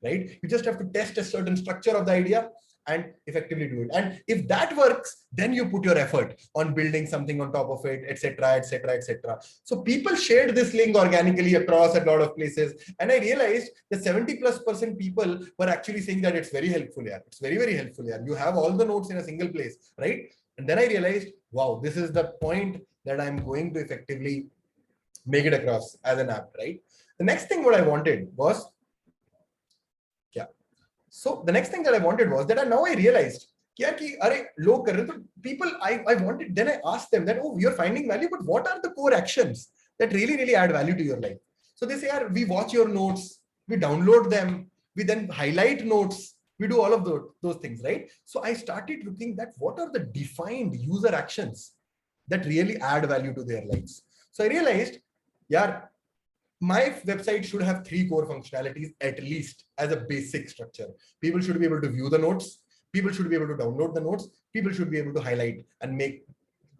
[SPEAKER 1] right? You just have to test a certain structure of the idea and effectively do it. And if that works, then you put your effort on building something on top of it, etc., etc., etc. So people shared this link organically across a lot of places. And I realized that 70+% people were actually saying that it's very helpful here. It's very, very helpful here. You have all the notes in a single place, right? And then I realized, wow, this is the point that I'm going to effectively make it across as an app, right? The next thing what I wanted was, so the next thing that I wanted was that now I realized, people, I wanted, then I asked them that, oh, you're finding value, but what are the core actions that really, really add value to your life? So they say, we watch your notes, we download them, we then highlight notes, we do all of those things, right? So I started looking at what are the defined user actions that really add value to their lives. So I realized, my website should have 3 core functionalities at least as a basic structure. People should be able to view the notes. People should be able to download the notes. People should be able to highlight and make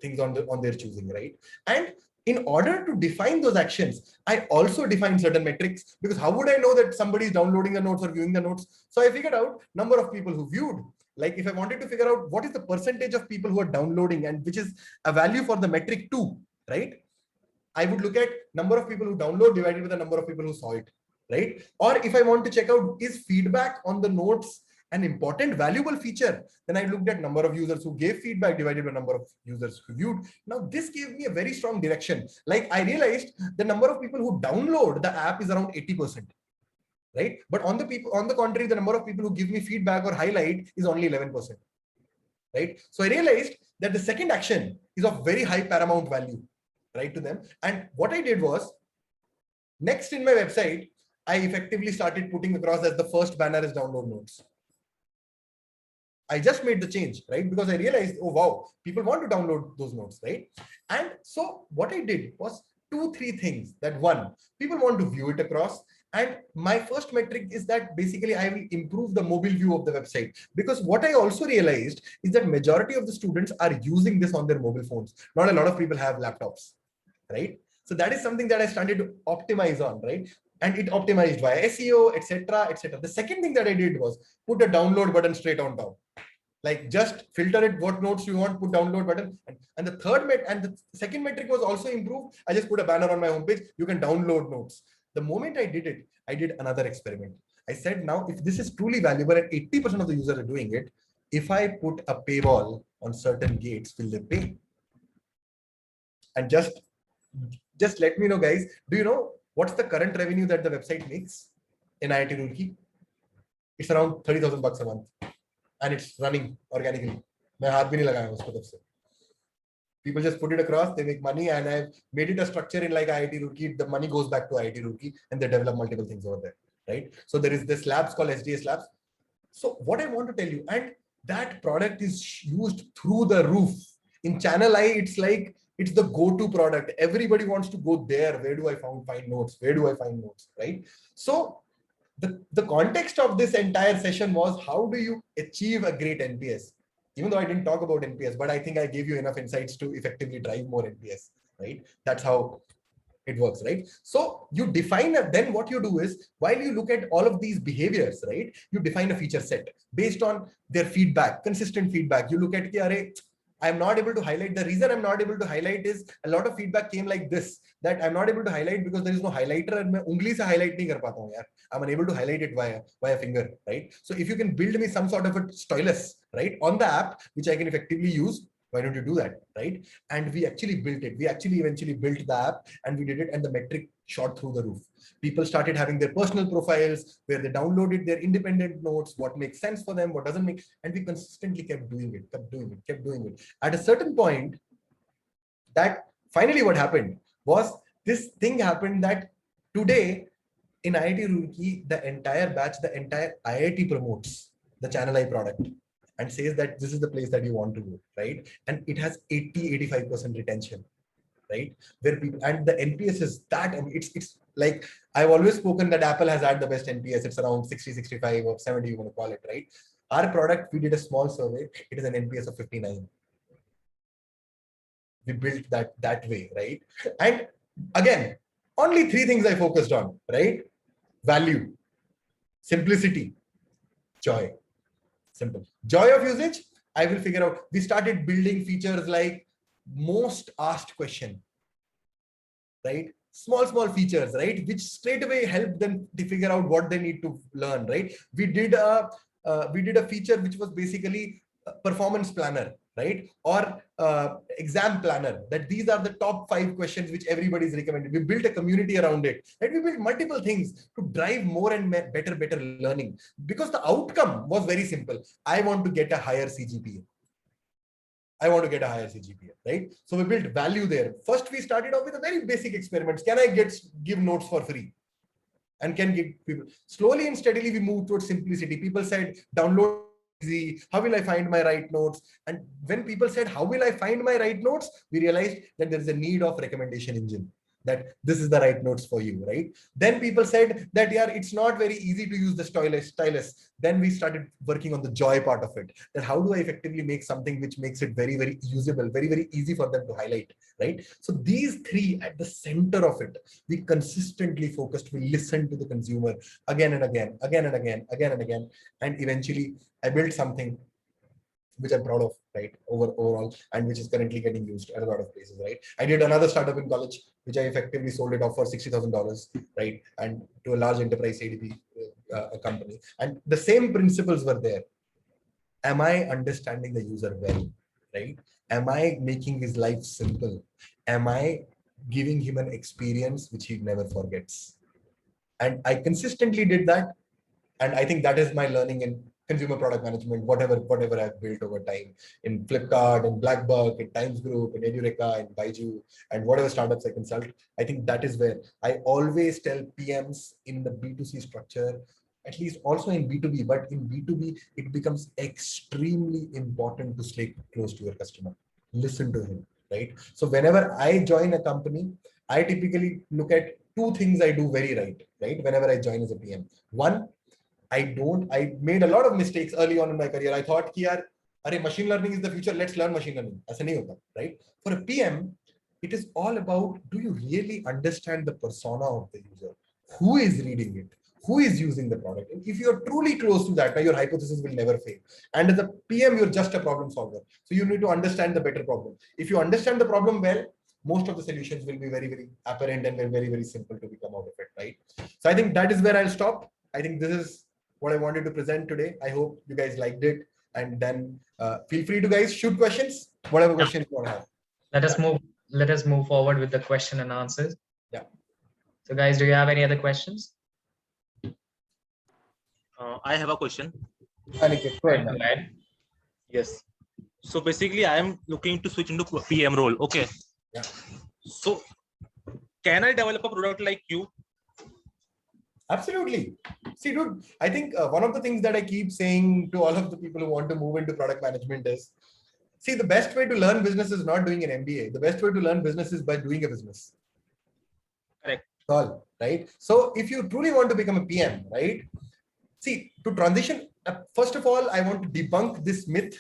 [SPEAKER 1] things on their choosing, right? And in order to define those actions, I also defined certain metrics, because how would I know that somebody is downloading the notes or viewing the notes? So I figured out number of people who viewed. Like if I wanted to figure out what is the percentage of people who are downloading, and which is a value for the metric 2, right? I would look at number of people who download divided with the number of people who saw it, right? Or if I want to check out is feedback on the notes an important valuable feature, then I looked at number of users who gave feedback divided by number of users who viewed. Now this gave me a very strong direction. Like I realized the number of people who download the app is around 80%, right? But on the contrary, the number of people who give me feedback or highlight is only 11%, right? So I realized that the second action is of very high paramount value, right, to them. And what I did was, next in my website, I effectively started putting across as the first banner is download notes. I just made the change, right? Because I realized, oh, wow, people want to download those notes, right? And so what I did was 2-3 things. That one, people want to view it across. And my first metric is that basically I will improve the mobile view of the website, because what I also realized is that majority of the students are using this on their mobile phones. Not a lot of people have laptops, right? So that is something that I started to optimize on, right? And it optimized via SEO, etc., etc. The second thing that I did was put a download button straight on top. Like just filter it, what notes you want, put download button. And the second metric was also improved. I just put a banner on my homepage. You can download notes. The moment I did it, I did another experiment. I said, now if this is truly valuable and 80% of the users are doing it, if I put a paywall on certain gates, will they pay? And just let me know, guys, do you know what's the current revenue that the website makes in IIT Roorkee? It's around 30,000 bucks a month, and it's running organically. People just put it across, they make money, and I've made it a structure in like IIT Roorkee. The money goes back to IIT Roorkee and they develop multiple things over there, right? So there is this labs called SDS Labs. So what I want to tell you, and that product is used through the roof. In Channel I, it's like, it's the go-to product. Everybody wants to go there. Where do I find notes? Where do I find notes, right? So the context of this entire session was, how do you achieve a great NPS? Even though I didn't talk about NPS, but I think I gave you enough insights to effectively drive more NPS, right? That's how it works, right? So you define then what you do is, while you look at all of these behaviors, right, you define a feature set based on their feedback, consistent feedback. You look at, I'm not able to highlight. The reason I'm not able to highlight is a lot of feedback came like this, that I'm not able to highlight because there is no highlighter and मैं ungli se highlight nahi kar pata hu yaar. I'm unable to highlight it via finger, right? So if you can build me some sort of a stylus, right, on the app, which I can effectively use, why don't you do that, right? And we actually built it. We actually eventually built the app and we did it, and the metric shot through the roof. People started having their personal profiles where they downloaded their independent notes, what makes sense for them, what doesn't make, and we consistently kept doing it. At a certain point, that finally what happened was this thing happened that today in IIT Roorkee, the entire batch, the entire IIT promotes the Channel I product and says that this is the place that you want to go, right? And it has 80-85% retention, right? Where people, and the NPS is that, it's like, I've always spoken that Apple has had the best NPS. It's around 60, 65 or 70, you want to call it, right? Our product, we did a small survey. It is an NPS of 59. We built that way, right? And again, only 3 things I focused on, right? Value, simplicity, joy. Simple. Joy of usage, I will figure out. We started building features like most asked question, right? Small features, right? Which straight away help them to figure out what they need to learn, right? We did a feature which was basically a performance planner, right? Or exam planner, that these are the top 5 questions which everybody is recommended. We built a community around it, right? We built multiple things to drive more and better learning, because the outcome was very simple. I want to get a higher CGPA. Right? So we built value there. First, we started off with a very basic experiments. Can I give notes for free? And can give people, slowly and steadily we moved towards simplicity. People said, download easy. How will I find my right notes? And when people said, how will I find my right notes? We realized that there is a need of recommendation engine, that this is the right notes for you, right? Then people said that, yeah, it's not very easy to use the stylus. Then we started working on the joy part of it, that how do I effectively make something which makes it very, very usable, very, very easy for them to highlight, right? So these 3 at the center of it, we consistently focused, we listened to the consumer again and again. And eventually I built something which I'm proud of, right? Overall, and which is currently getting used at a lot of places, right? I did another startup in college, which I effectively sold it off for $60,000, right? And to a large enterprise ADP company. And the same principles were there. Am I understanding the user well, right? Am I making his life simple? Am I giving him an experience which he never forgets? And I consistently did that. And I think that is my learning in consumer product management, whatever I've built over time in Flipkart, in BlackBuck, in Times Group, in Edureka, in Byju, and whatever startups I consult. I think that is where I always tell PMs in the B2C structure, at least also in B2B, but in B2B, it becomes extremely important to stay close to your customer. Listen to him, right? So whenever I join a company, I typically look at 2 things I do very right? Whenever I join as a PM. One, I made a lot of mistakes early on in my career. I thought, machine learning is the future. Let's learn machine learning. Aisa nahi hota, right? For a PM, it is all about, do you really understand the persona of the user? Who is reading it? Who is using the product? And if you're truly close to that, now your hypothesis will never fail. And as a PM, you're just a problem solver. So you need to understand the better problem. If you understand the problem well, most of the solutions will be very, very apparent and very, very simple to become out of it, right? So I think that is where I'll stop. I think this is what I wanted to present today. I hope you guys liked it. And then feel free to guys shoot questions, whatever questions you want to have.
[SPEAKER 2] Let us move forward with the question and answers.
[SPEAKER 1] Yeah.
[SPEAKER 2] So guys, do you have any other questions?
[SPEAKER 6] I have a question.
[SPEAKER 1] Aniket, go ahead, man.
[SPEAKER 2] Go ahead.
[SPEAKER 6] Yes. So basically, I am looking to switch into PM role. Okay.
[SPEAKER 1] Yeah.
[SPEAKER 6] So can I develop a product like you?
[SPEAKER 1] Absolutely. See, dude, I think one of the things that I keep saying to all of the people who want to move into product management is, see, the best way to learn business is not doing an MBA. The best way to learn business is by doing a business.
[SPEAKER 6] Correct.
[SPEAKER 1] All right. So if you truly want to become a PM, right? See, to transition, first of all, I want to debunk this myth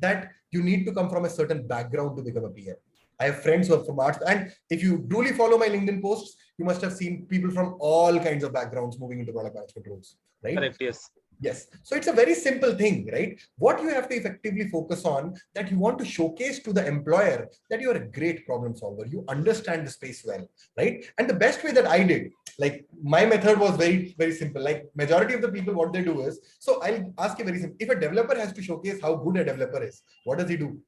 [SPEAKER 1] that you need to come from a certain background to become a PM. I have friends who are from arts, and if you truly follow my LinkedIn posts, you must have seen people from all kinds of backgrounds moving into product management roles, right?
[SPEAKER 6] Correct. Yes.
[SPEAKER 1] Yes. So it's a very simple thing, right? What you have to effectively focus on, that you want to showcase to the employer that you're a great problem solver. You understand the space well, right? And the best way that I did, like my method was very, very simple. Like majority of the people, what they do is, so I'll ask you very simple. If a developer has to showcase how good a developer is, what does he do?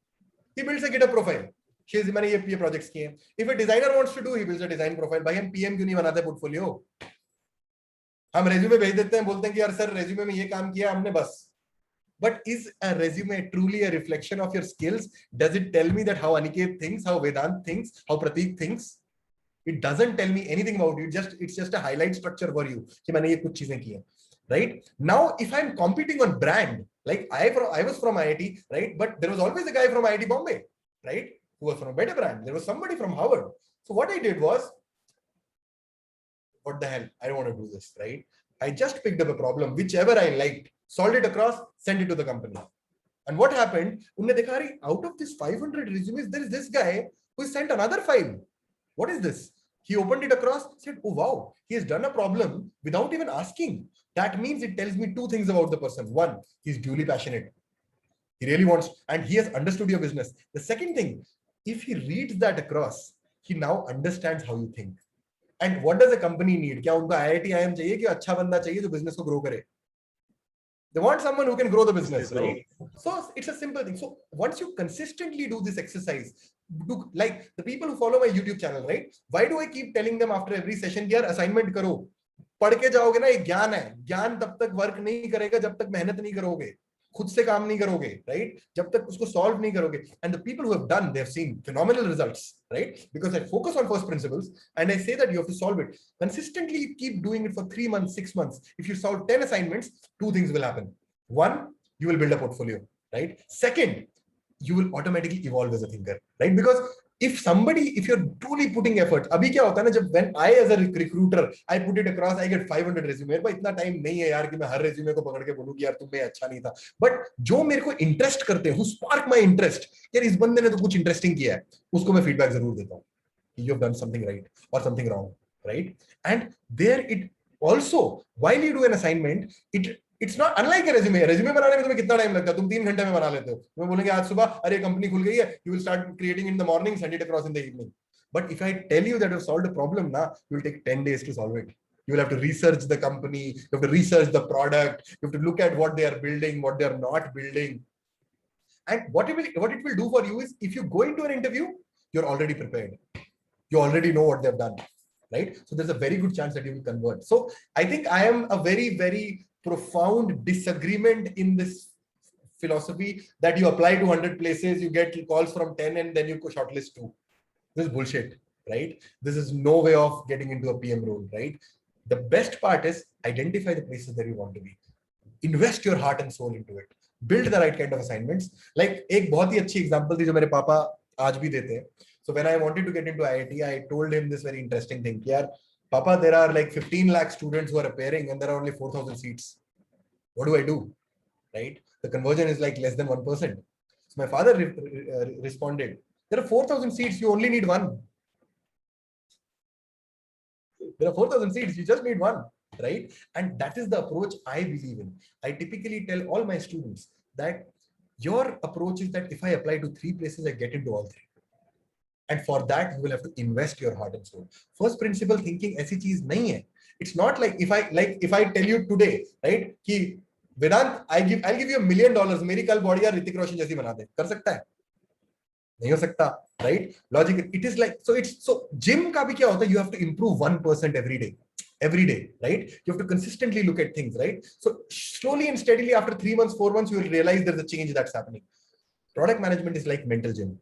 [SPEAKER 1] He builds a GitHub profile. मैंने ये projects किए हैं. If a designer wants to do, he builds a design profile. भाई हम PM क्यों नहीं बनाते portfolio? हम resume भेज देते हैं, बोलते हैं कि यार सर resume में ये काम किया हमने बस. But is a resume truly a reflection of your skills? Does it tell me that how Aniket thinks, how Vedant thinks, how Prateek thinks? It doesn't tell me anything about you. It's just a highlight structure for you. कि मैंने ये कुछ चीजें की हैं. Right now, if I'm competing on brand, like I was from IIT, right? But there was always a guy from IIT Bombay, right? Who was from a better brand. There was somebody from Harvard. So what I did was, what the hell? I don't want to do this, right? I just picked up a problem, whichever I liked, solved it across, sent it to the company. And what happened? Unne dekha rahi, out of this 500 resumes, there is this guy who sent another 5. What is this? He opened it across, said, oh wow, he has done a problem without even asking. That means it tells me 2 things about the person. 1, he's duly passionate. He really wants, and he has understood your business. The second thing, if he reads that across, he now understands how you think. And what does a company need? क्या उनको IIT IIM चाहिए कि अच्छा बंदा चाहिए जो business को grow करे? They want someone who can grow the business, right? So it's a simple thing. So once you consistently do this exercise, like the people who follow my YouTube channel, right? Why do I keep telling them after every session, यार assignment करो? पढ़ के जाओगे ना, ये ज्ञान है. ज्ञान तब तक वर्क नहीं करेगा जब तक मेहनत नहीं करोगे, खुद से काम नहीं करोगे, right? जब तक उसको solve नहीं करोगे. And the people who have done, they have seen phenomenal results, right? Because I focus on first principles and I say that you have to solve it. Consistently keep doing it for 3 months, 6 months. If you solve 10 assignments, 2 things will happen. 1, you will build a portfolio, right? Second, you will automatically evolve as a thinker, right? Because if you're truly putting effort, अभी क्या होता है ना, जब when I as a recruiter, I put it across, I get 500 resume. मेरे पास इतना time नहीं है यार कि मैं हर resume को पकड़ के बोलूं कि यार तुम में अच्छा नहीं था. But जो मेरे को interest करते हैं, who spark my interest, यार इस बंदे ने तो कुछ interesting किया है, उसको मैं feedback जरूर देता हूँ. You have done something right or something wrong, right? And there it also, while you do an assignment, it's not unlike a resume. Resume बनाने में तुम्हें कितना टाइम लगता है? तुम 3 घंटे में बना लेते हो. तुम्हें बोलेंगे आज सुबह अरे कंपनी खुल गई है, you will start creating in the morning, send it across in the evening. But if I tell you that you've solved a problem, now you will take 10 days to solve it. You will have to research the company, you have to research the product, you have to look at what they are building, what they are not building. And what it will do for you is, if you go into an interview, you're already prepared. You already know what they've done, right? So there's a very good chance that you will convert. So I think I am a very, very profound disagreement in this philosophy that you apply to 100 places, you get calls from 10 and then you shortlist 2. This is bullshit, right? This is no way of getting into a PM role, right? The best part is identify the places that you want to be. Invest your heart and soul into it. Build the right kind of assignments. Like एक बहुत ही अच्छी example थी जो मेरे पापा आज भी देते हैं. So when I wanted to get into IIT, I told him this very interesting thing. यार Papa, there are like 15 lakh students who are appearing and there are only 4,000 seats. What do I do? Right? The conversion is like less than 1%. So my father responded, there are 4,000 seats, you only need 1. There are 4,000 seats, you just need 1, right? And that is the approach I believe in. I typically tell all my students that your approach is that if I apply to 3 places, I get into all 3. And for that, you will have to invest your heart and soul. First principle thinking ऐसी चीज नहीं है. It's not like if I tell you today, right, कि Vedant, I'll give you $1 million. मेरी कल body यार ऋतिक रोशन जैसी बना दे. कर सकता है? नहीं हो सकता, right? Logic. It is like so. Gym का भी क्या होता है? You have to improve 1% every day, right? You have to consistently look at things, right? So slowly and steadily, after 3 months, 4 months, you will realize there's a change that's happening. Product management is like mental gym,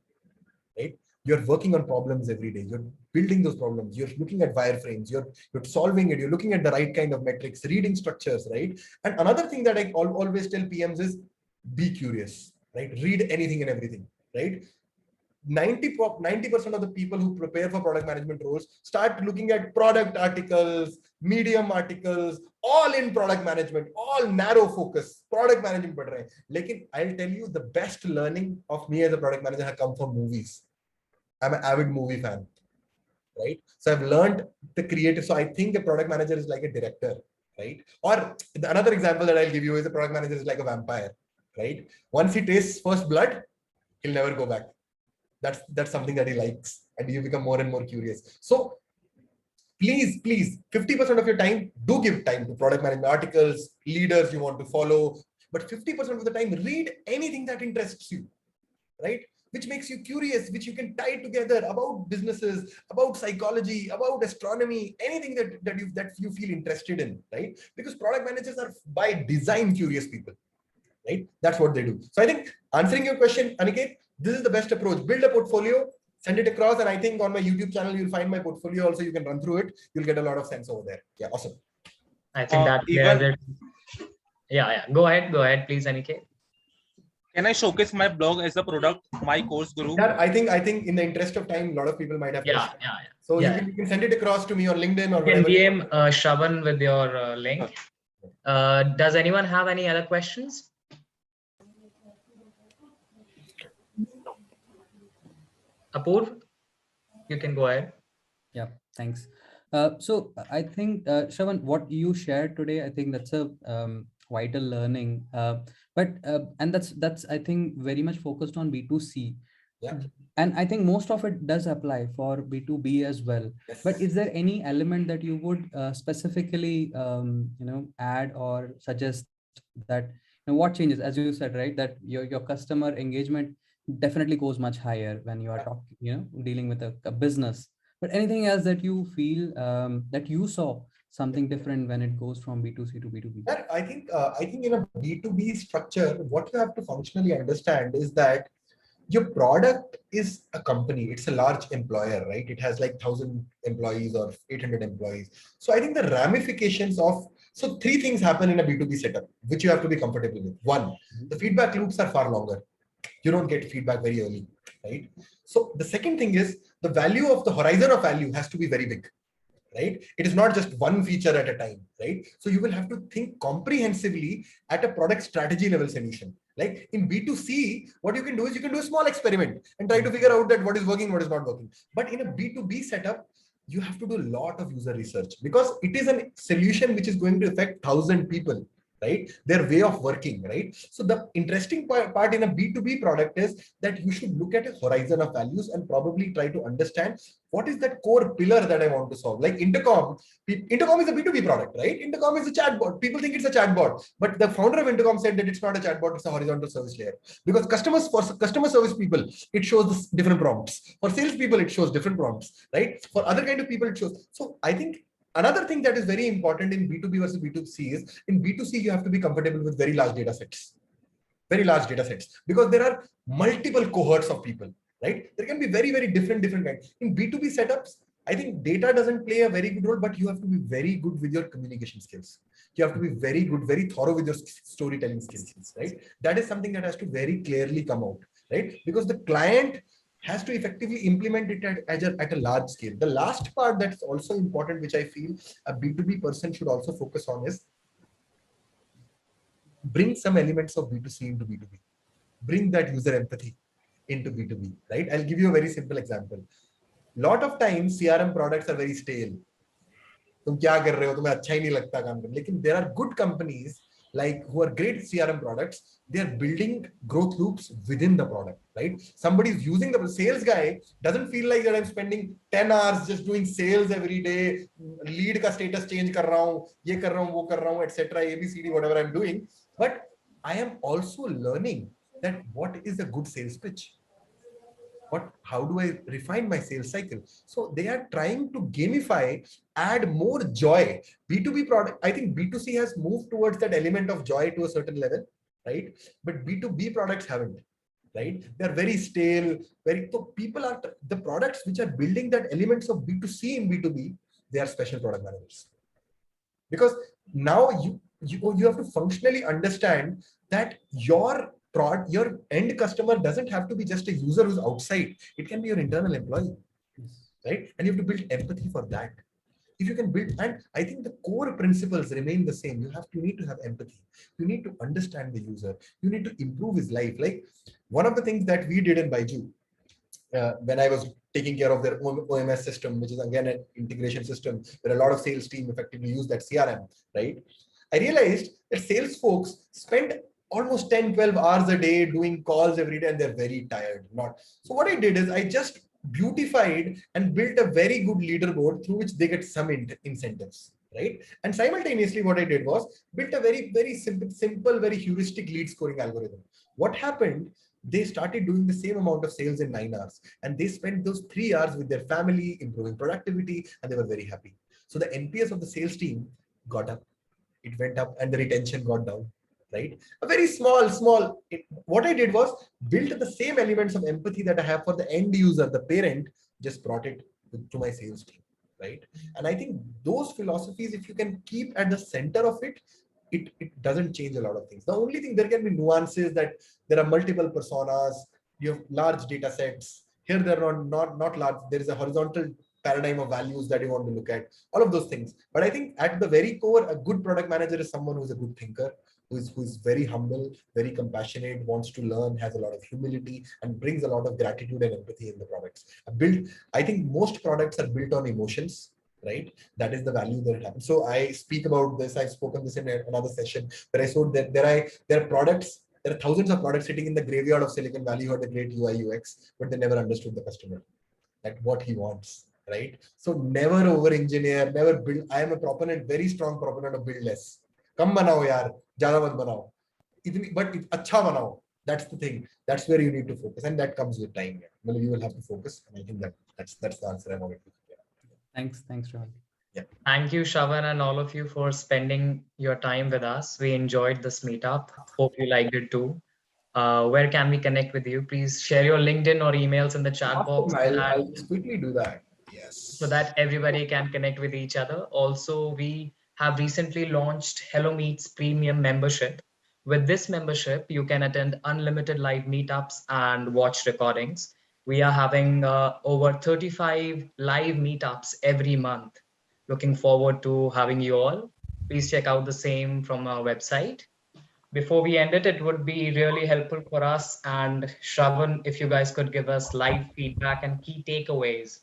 [SPEAKER 1] right? You're working on problems every day. You're building those problems. You're looking at wireframes. You're solving it. You're looking at the right kind of metrics, reading structures, right? And another thing that I always tell PMs is be curious, right? Read anything and everything, right? 90% of the people who prepare for product management roles start looking at product articles, medium articles, all in product management, all narrow focus, product management. Lekin I'll tell you, the best learning of me as a product manager has come from movies. I'm an avid movie fan, right? So I've learned the creative. So I think a product manager is like a director, right? Or another example that I'll give you is a product manager is like a vampire, right? Once he tastes first blood, he'll never go back. That's something that he likes, and you become more and more curious. So please, 50% of your time, do give time to product management articles, leaders you want to follow, but 50% of the time, read anything that interests you, right? which makes you curious, which you can tie together about businesses, about psychology, about astronomy, anything that you feel interested in, right? Because product managers are by design curious people, right? That's what they do. So I think answering your question, Aniket, this is the best approach. Build a portfolio, send it across, and I think on my YouTube channel you'll find my portfolio also. You can run through it. You'll get a lot of sense over there. Yeah, awesome.
[SPEAKER 2] I think that
[SPEAKER 6] even-
[SPEAKER 2] clears it. Yeah. Go ahead, please, Aniket.
[SPEAKER 6] Can I showcase my blog as a product, my course guru?
[SPEAKER 1] Yeah, I think in the interest of time, a lot of people might have questions.
[SPEAKER 2] Yeah.
[SPEAKER 1] So
[SPEAKER 2] Yeah.
[SPEAKER 1] you can send it across to me on LinkedIn or
[SPEAKER 2] You can
[SPEAKER 1] whatever.
[SPEAKER 2] DM Shravan with your link. Does anyone have any other questions? Apurv, you can go ahead.
[SPEAKER 7] Yeah, thanks. So I think, Shravan, what you shared today, I think that's a vital learning. And that's I think very much focused on B2C.
[SPEAKER 1] Yeah.
[SPEAKER 7] And I think most of it does apply for B2B as well.
[SPEAKER 1] Yes.
[SPEAKER 7] But is there any element that you would specifically add or suggest that what changes, as you said, right, that your customer engagement definitely goes much higher when you are talking, dealing with a business. But anything else that you feel that you saw something different when it goes from B2C to B2B?
[SPEAKER 1] Yeah, I think in a B2B structure, what you have to functionally understand is that your product is a company. It's a large employer, right? It has like 1,000 employees or 800 employees. So I think the ramifications of, so three things happen in a B2B setup, which you have to be comfortable with. One, the feedback loops are far longer. You don't get feedback very early, right? So the second thing is the value of the horizon of value has to be very big, right? It is not just one feature at a time, right? So you will have to think comprehensively at a product strategy level solution. Like in B2C, what you can do is you can do a small experiment and try to figure out that what is working, what is not working. But in a B2B setup, you have to do a lot of user research because it is a solution which is going to affect 1,000 people, right? Their way of working, right? So the interesting part in a B2B product is that you should look at a horizon of values and probably try to understand what is that core pillar that I want to solve. Like Intercom is a B2B product, right? Intercom is a chatbot. People think it's a chatbot, but the founder of Intercom said that it's not a chatbot, it's a horizontal service layer. Because for customer service people, it shows different prompts. For sales people, it shows different prompts, right? For other kind of people, it shows. So I think another thing that is very important in B2B versus B2C is in B2C, you have to be comfortable with very large data sets, because there are multiple cohorts of people, right? There can be very, very different kinds. In B2B setups, I think data doesn't play a very good role, but you have to be very good with your communication skills. You have to be very good, very thorough with your storytelling skills, right? That is something that has to very clearly come out, right? Because the client has to effectively implement it at a large scale. The last part that's also important, which I feel a B2B person should also focus on, is bring some elements of B2C into B2B. Bring that user empathy into B2B, right? I'll give you a very simple example. Lot of times CRM products are very stale. तुम क्या कर रहे हो, तुम्हें अच्छा ही नहीं लगता काम करना. लेकिन there are good companies like who are great CRM products. They are building growth loops within the product, right? Somebody is using the sales guy doesn't feel like that I'm spending 10 hours just doing sales every day. Lead ka status change कर रहा हूँ, ये कर रहा हूँ, वो कर रहा हूँ, etc. ABCD, whatever I'm doing. But I am also learning that what is a good sales pitch. How do I refine my sales cycle? So they are trying to gamify, add more joy. B2B product, I think B2C has moved towards that element of joy to a certain level, right? But B2B products haven't, right? They're very stale, so people are, the products which are building that elements of B2C in B2B, they are special product managers. Because now you have to functionally understand that your end customer doesn't have to be just a user who's outside. It can be your internal employee, right? And you have to build empathy for that. If you can build, and I think the core principles remain the same. You need to have empathy. You need to understand the user. You need to improve his life. Like one of the things that we did in Byju, when I was taking care of their OMS system, which is again an integration system where a lot of sales team effectively use that CRM, right? I realized that sales folks spend almost 10-12 hours a day doing calls every day and they're very tired. So what I did is I just beautified and built a very good leaderboard through which they get some incentives, right? And simultaneously what I did was built a very, very simple, very heuristic lead scoring algorithm. What happened? they started doing the same amount of sales in 9 hours. And they spent those 3 hours with their family, improving productivity, and they were very happy. So the NPS of the sales team got up, it went up, and the retention got down, right? A very small, what I did was built the same elements of empathy that I have for the end user, the parent, just brought it to my sales team, right? And I think those philosophies, if you can keep at the center of it, it doesn't change a lot of things. The only thing, there can be nuances that there are multiple personas, you have large data sets. Here there are not large, there is a horizontal paradigm of values that you want to look at, all of those things. But I think at the very core, a good product manager is someone who's a good thinker, who's very humble, very compassionate, wants to learn, has a lot of humility, and brings a lot of gratitude and empathy in the products. I think most products are built on emotions, right? That is the value that it happens. So I speak about this. I've spoken this in another session where I showed that there are products, there are thousands of products sitting in the graveyard of Silicon Valley who had the great UI UX, but they never understood the customer, like what he wants, right? So never over engineer, never build. I am a proponent, very strong proponent of build less. Kam banao yaar, zyada mat banao. But acha banao. That's the thing. That's where you need to focus, and that comes with time. Well, you will have to focus, and I think that's the answer I wanted to give.
[SPEAKER 7] Thanks, Rahul.
[SPEAKER 2] Thank you, Shravan, and all of you for spending your time with us. We enjoyed this meetup. Hope you liked it too. Where can we connect with you? Please share your LinkedIn or emails in the chat box.
[SPEAKER 1] I'll just quickly do that. Yes.
[SPEAKER 2] So that everybody can connect with each other. Also, we have recently launched Hello Meets Premium membership. With this membership, you can attend unlimited live meetups and watch recordings. We are having over 35 live meetups every month. Looking forward to having you all. Please check out the same from our website. Before we end it, it would be really helpful for us and Shravan if you guys could give us live feedback and key takeaways.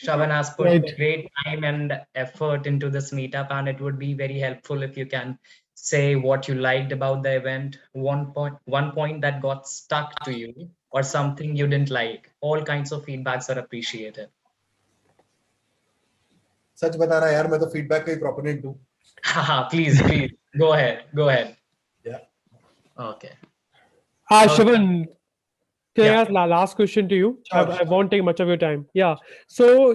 [SPEAKER 2] Shravan has put
[SPEAKER 5] Right.
[SPEAKER 2] great time and effort into this meetup, and it would be very helpful if you can say what you liked about the event, one point that got stuck to you, or something you didn't like. All kinds of feedbacks are appreciated.
[SPEAKER 1] सच बताना यार, मैं तो feedback का ही proponent हूँ.
[SPEAKER 2] Please, go ahead.
[SPEAKER 1] Yeah.
[SPEAKER 2] Okay.
[SPEAKER 5] Shravan, can
[SPEAKER 2] Yeah.
[SPEAKER 5] I ask last question to you?
[SPEAKER 1] Sure,
[SPEAKER 5] I won't take much of your time. Yeah. So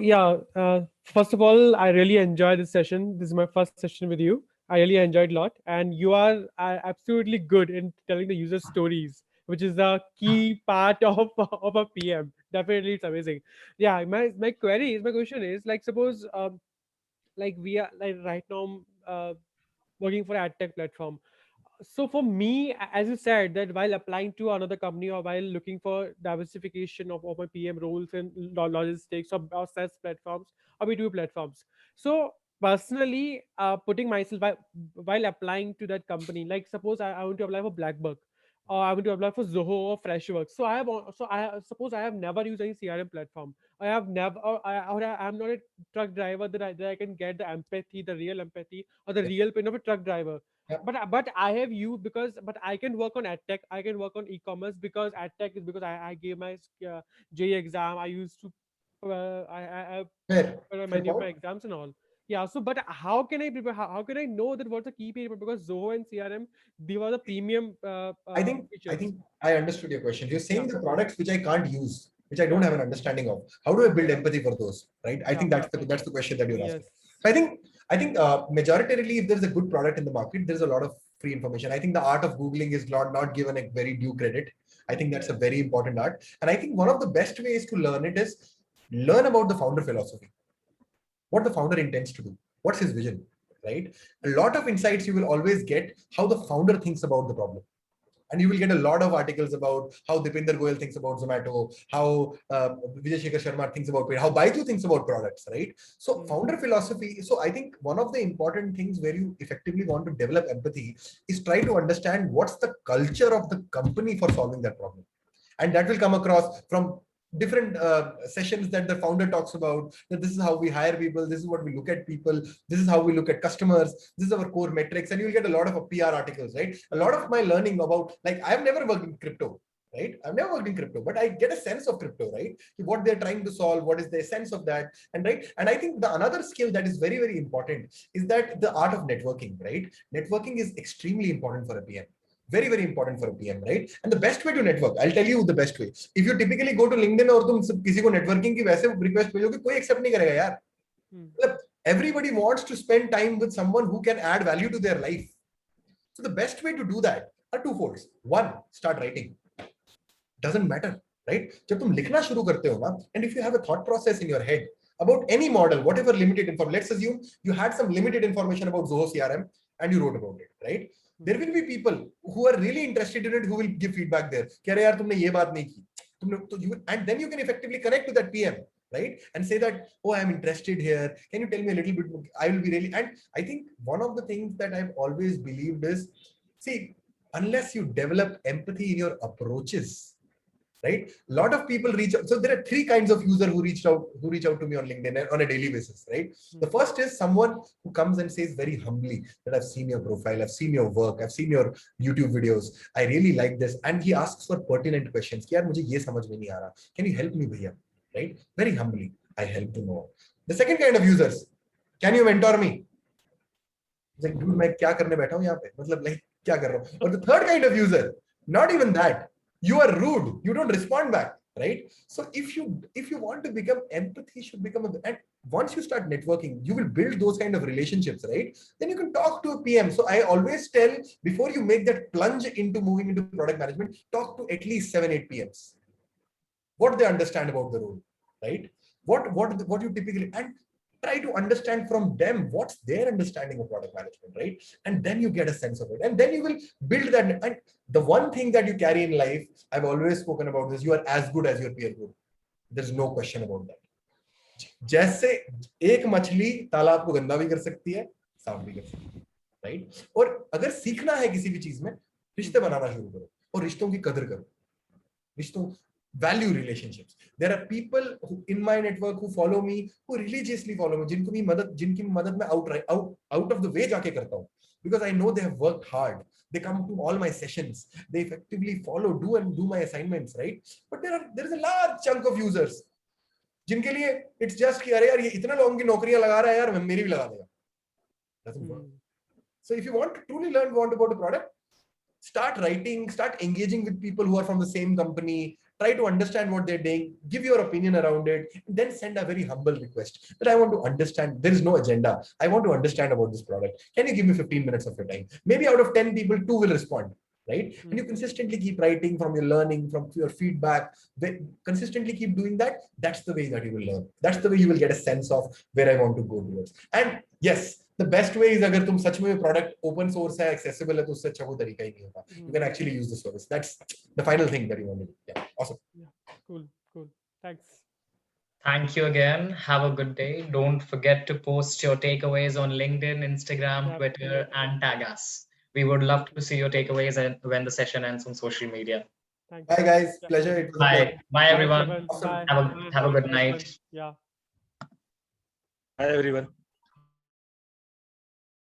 [SPEAKER 5] first of all, I really enjoyed this session. This is my first session with you. I really enjoyed a lot, and you are absolutely good in telling the user stories, which is the key part of a PM. Definitely, it's amazing. Yeah. My question is, like, suppose like we are like right now working for ad tech platform. So for me, as you said, that while applying to another company or while looking for diversification of my PM roles and logistics or SaaS platforms or B2B platforms. So personally, putting myself while applying to that company, like suppose I want to apply for Blackbuck, or I want to apply for Zoho or Freshworks. So I suppose I have never used any CRM platform. I have never, or I'm not a truck driver that I can get the empathy, the real empathy, or the real pain of a truck driver.
[SPEAKER 1] Yeah.
[SPEAKER 5] But I have you but I can work on adtech, I can work on e-commerce because adtech is because I gave my JEE exam. I used to I
[SPEAKER 1] Fair
[SPEAKER 5] many of my
[SPEAKER 1] point.
[SPEAKER 5] exams and all. Yeah. So but how can I prepare? How can I know that what's the key paper? Because Zoho and CRM, they were the premium
[SPEAKER 1] I think
[SPEAKER 5] features.
[SPEAKER 1] I understood your question. You're saying
[SPEAKER 5] Yeah.
[SPEAKER 1] the products which I can't use, which I don't have an understanding of. How do I build empathy for those? Right? I think that's the question that you're asking.
[SPEAKER 5] Yes.
[SPEAKER 1] So I think majoritarily, if there's a good product in the market, there's a lot of free information. I think the art of Googling is not given a very due credit. I think that's a very important art. And I think one of the best ways to learn it is learn about the founder philosophy. What the founder intends to do. What's his vision, right? A lot of insights you will always get how the founder thinks about the problem. And you will get a lot of articles about how Dipinder Goyal thinks about Zomato, how Vijay Shekhar Sharma thinks about it, how Baidu thinks about products, right? So founder philosophy. So I think one of the important things where you effectively want to develop empathy is try to understand what's the culture of the company for solving that problem. And that will come across from different sessions that the founder talks about, that this is how we hire people, this is what we look at people, this is how we look at customers, this is our core metrics, and you'll get a lot of PR articles, right? A lot of my learning about, like, I've never worked in crypto, right? I've never worked in crypto, but I get a sense of crypto, right? What they're trying to solve, what is the sense of that, and right. And I think another skill that is very important is that the art of networking, right? Networking is extremely important for a PM. Very, very important for a PM, right? And the best way to network, I'll tell you the best way. If you typically go to LinkedIn और तुम किसी को networking की वैसे request भेजोगे, कोई accept नहीं करेगा यार. Everybody wants to spend time with someone who can add value to their life. So the best way to do that are two folds. One, start writing. Doesn't matter, right? जब तुम लिखना शुरू करते हो ना, and if you have a thought process in your head about any model, whatever limited information, let's assume you had some limited information about Zoho CRM and you wrote about it, right? There will be people who are really interested in it who will give feedback there. कि अरे यार तुमने ये बात नहीं की. And then you can effectively connect to that PM, right? And say that, oh, I'm interested here. Can you tell me a little bit more? I will be really, and I think one of the things that I've always believed is, see, unless you develop empathy in your approaches, right? A lot of people reach out. So there are three kinds of users who reach out to me on LinkedIn on a daily basis, right? The first is someone who comes and says very humbly that I've seen your profile, I've seen your work, I've seen your YouTube videos. I really like this. And he asks for pertinent questions. कि यार मुझे ये समझ में नहीं आ रहा. Can you help me भैया? Right? Very humbly, I help to know. The second kind of users, can you mentor me? It's like, dude, मैं क्या करने बैठा हूँ यहाँ पे? मतलब like क्या कर रहा हूँ? Or the third kind of user, not even that. You are rude. You don't respond back, right? So if you want to become empathy, should become and once you start networking, you will build those kind of relationships, right? Then you can talk to a PM. So I always tell, before you make that plunge into moving into product management, talk to at least 7-8 PMs. What they understand about the role, right? What you typically, and try to understand from them what's their understanding of product management, right? And then you get a sense of it, and then you will build that. And the one thing that you carry in life, I've always spoken about this, you are as good as your peer group. There's no question about that. जैसे एक मछली तालाब को गंदा भी कर सकती है, साफ भी कर सकती है, right? और अगर सीखना है किसी भी चीज में, रिश्ते बनाना शुरू करो और रिश्तों की कदर करो. रिश्तों value relationships. There are people who, in my network who follow me, who religiously follow me, जिनकी मदद मैं out of the way जाके करता हूँ, because I know they have worked hard. They come to all my sessions. They effectively follow, do my assignments, right? But there is a large chunk of users जिनके लिए it's just कि अरे यार ये इतने लोगों की नौकरियां लगा रहा है यार, मेरी भी लगा देगा. Doesn't work. So if you want to truly learn about a product, start writing, start engaging with people who are from the same company. Try to understand what they're doing, give your opinion around it, and then send a very humble request that I want to understand. There is no agenda. I want to understand about this product. Can you give me 15 minutes of your time? Maybe out of 10 people, 2 will respond, right? And you consistently keep writing from your learning, from your feedback. Consistently keep doing that. That's the way that you will learn. That's the way you will get a sense of where I want to go towards. And yes, the best way is अगर तुम सच में product open source है, accessible है, तो उससे अच्छा कोई तरीका ही नहीं होता. You can actually use the service. That's the final thing that you want to do. Yeah, awesome.
[SPEAKER 5] Yeah, cool. Thanks.
[SPEAKER 2] Thank you again. Have a good day. Don't forget to post your takeaways on LinkedIn, Instagram, Twitter, and tag us. We would love to see your takeaways and when the session ends on social media.
[SPEAKER 5] Thank
[SPEAKER 1] Bye
[SPEAKER 5] you.
[SPEAKER 1] guys. Pleasure. It was a pleasure.
[SPEAKER 2] Bye everyone.
[SPEAKER 5] Bye.
[SPEAKER 2] Have a good night.
[SPEAKER 5] Yeah.
[SPEAKER 6] Hi everyone.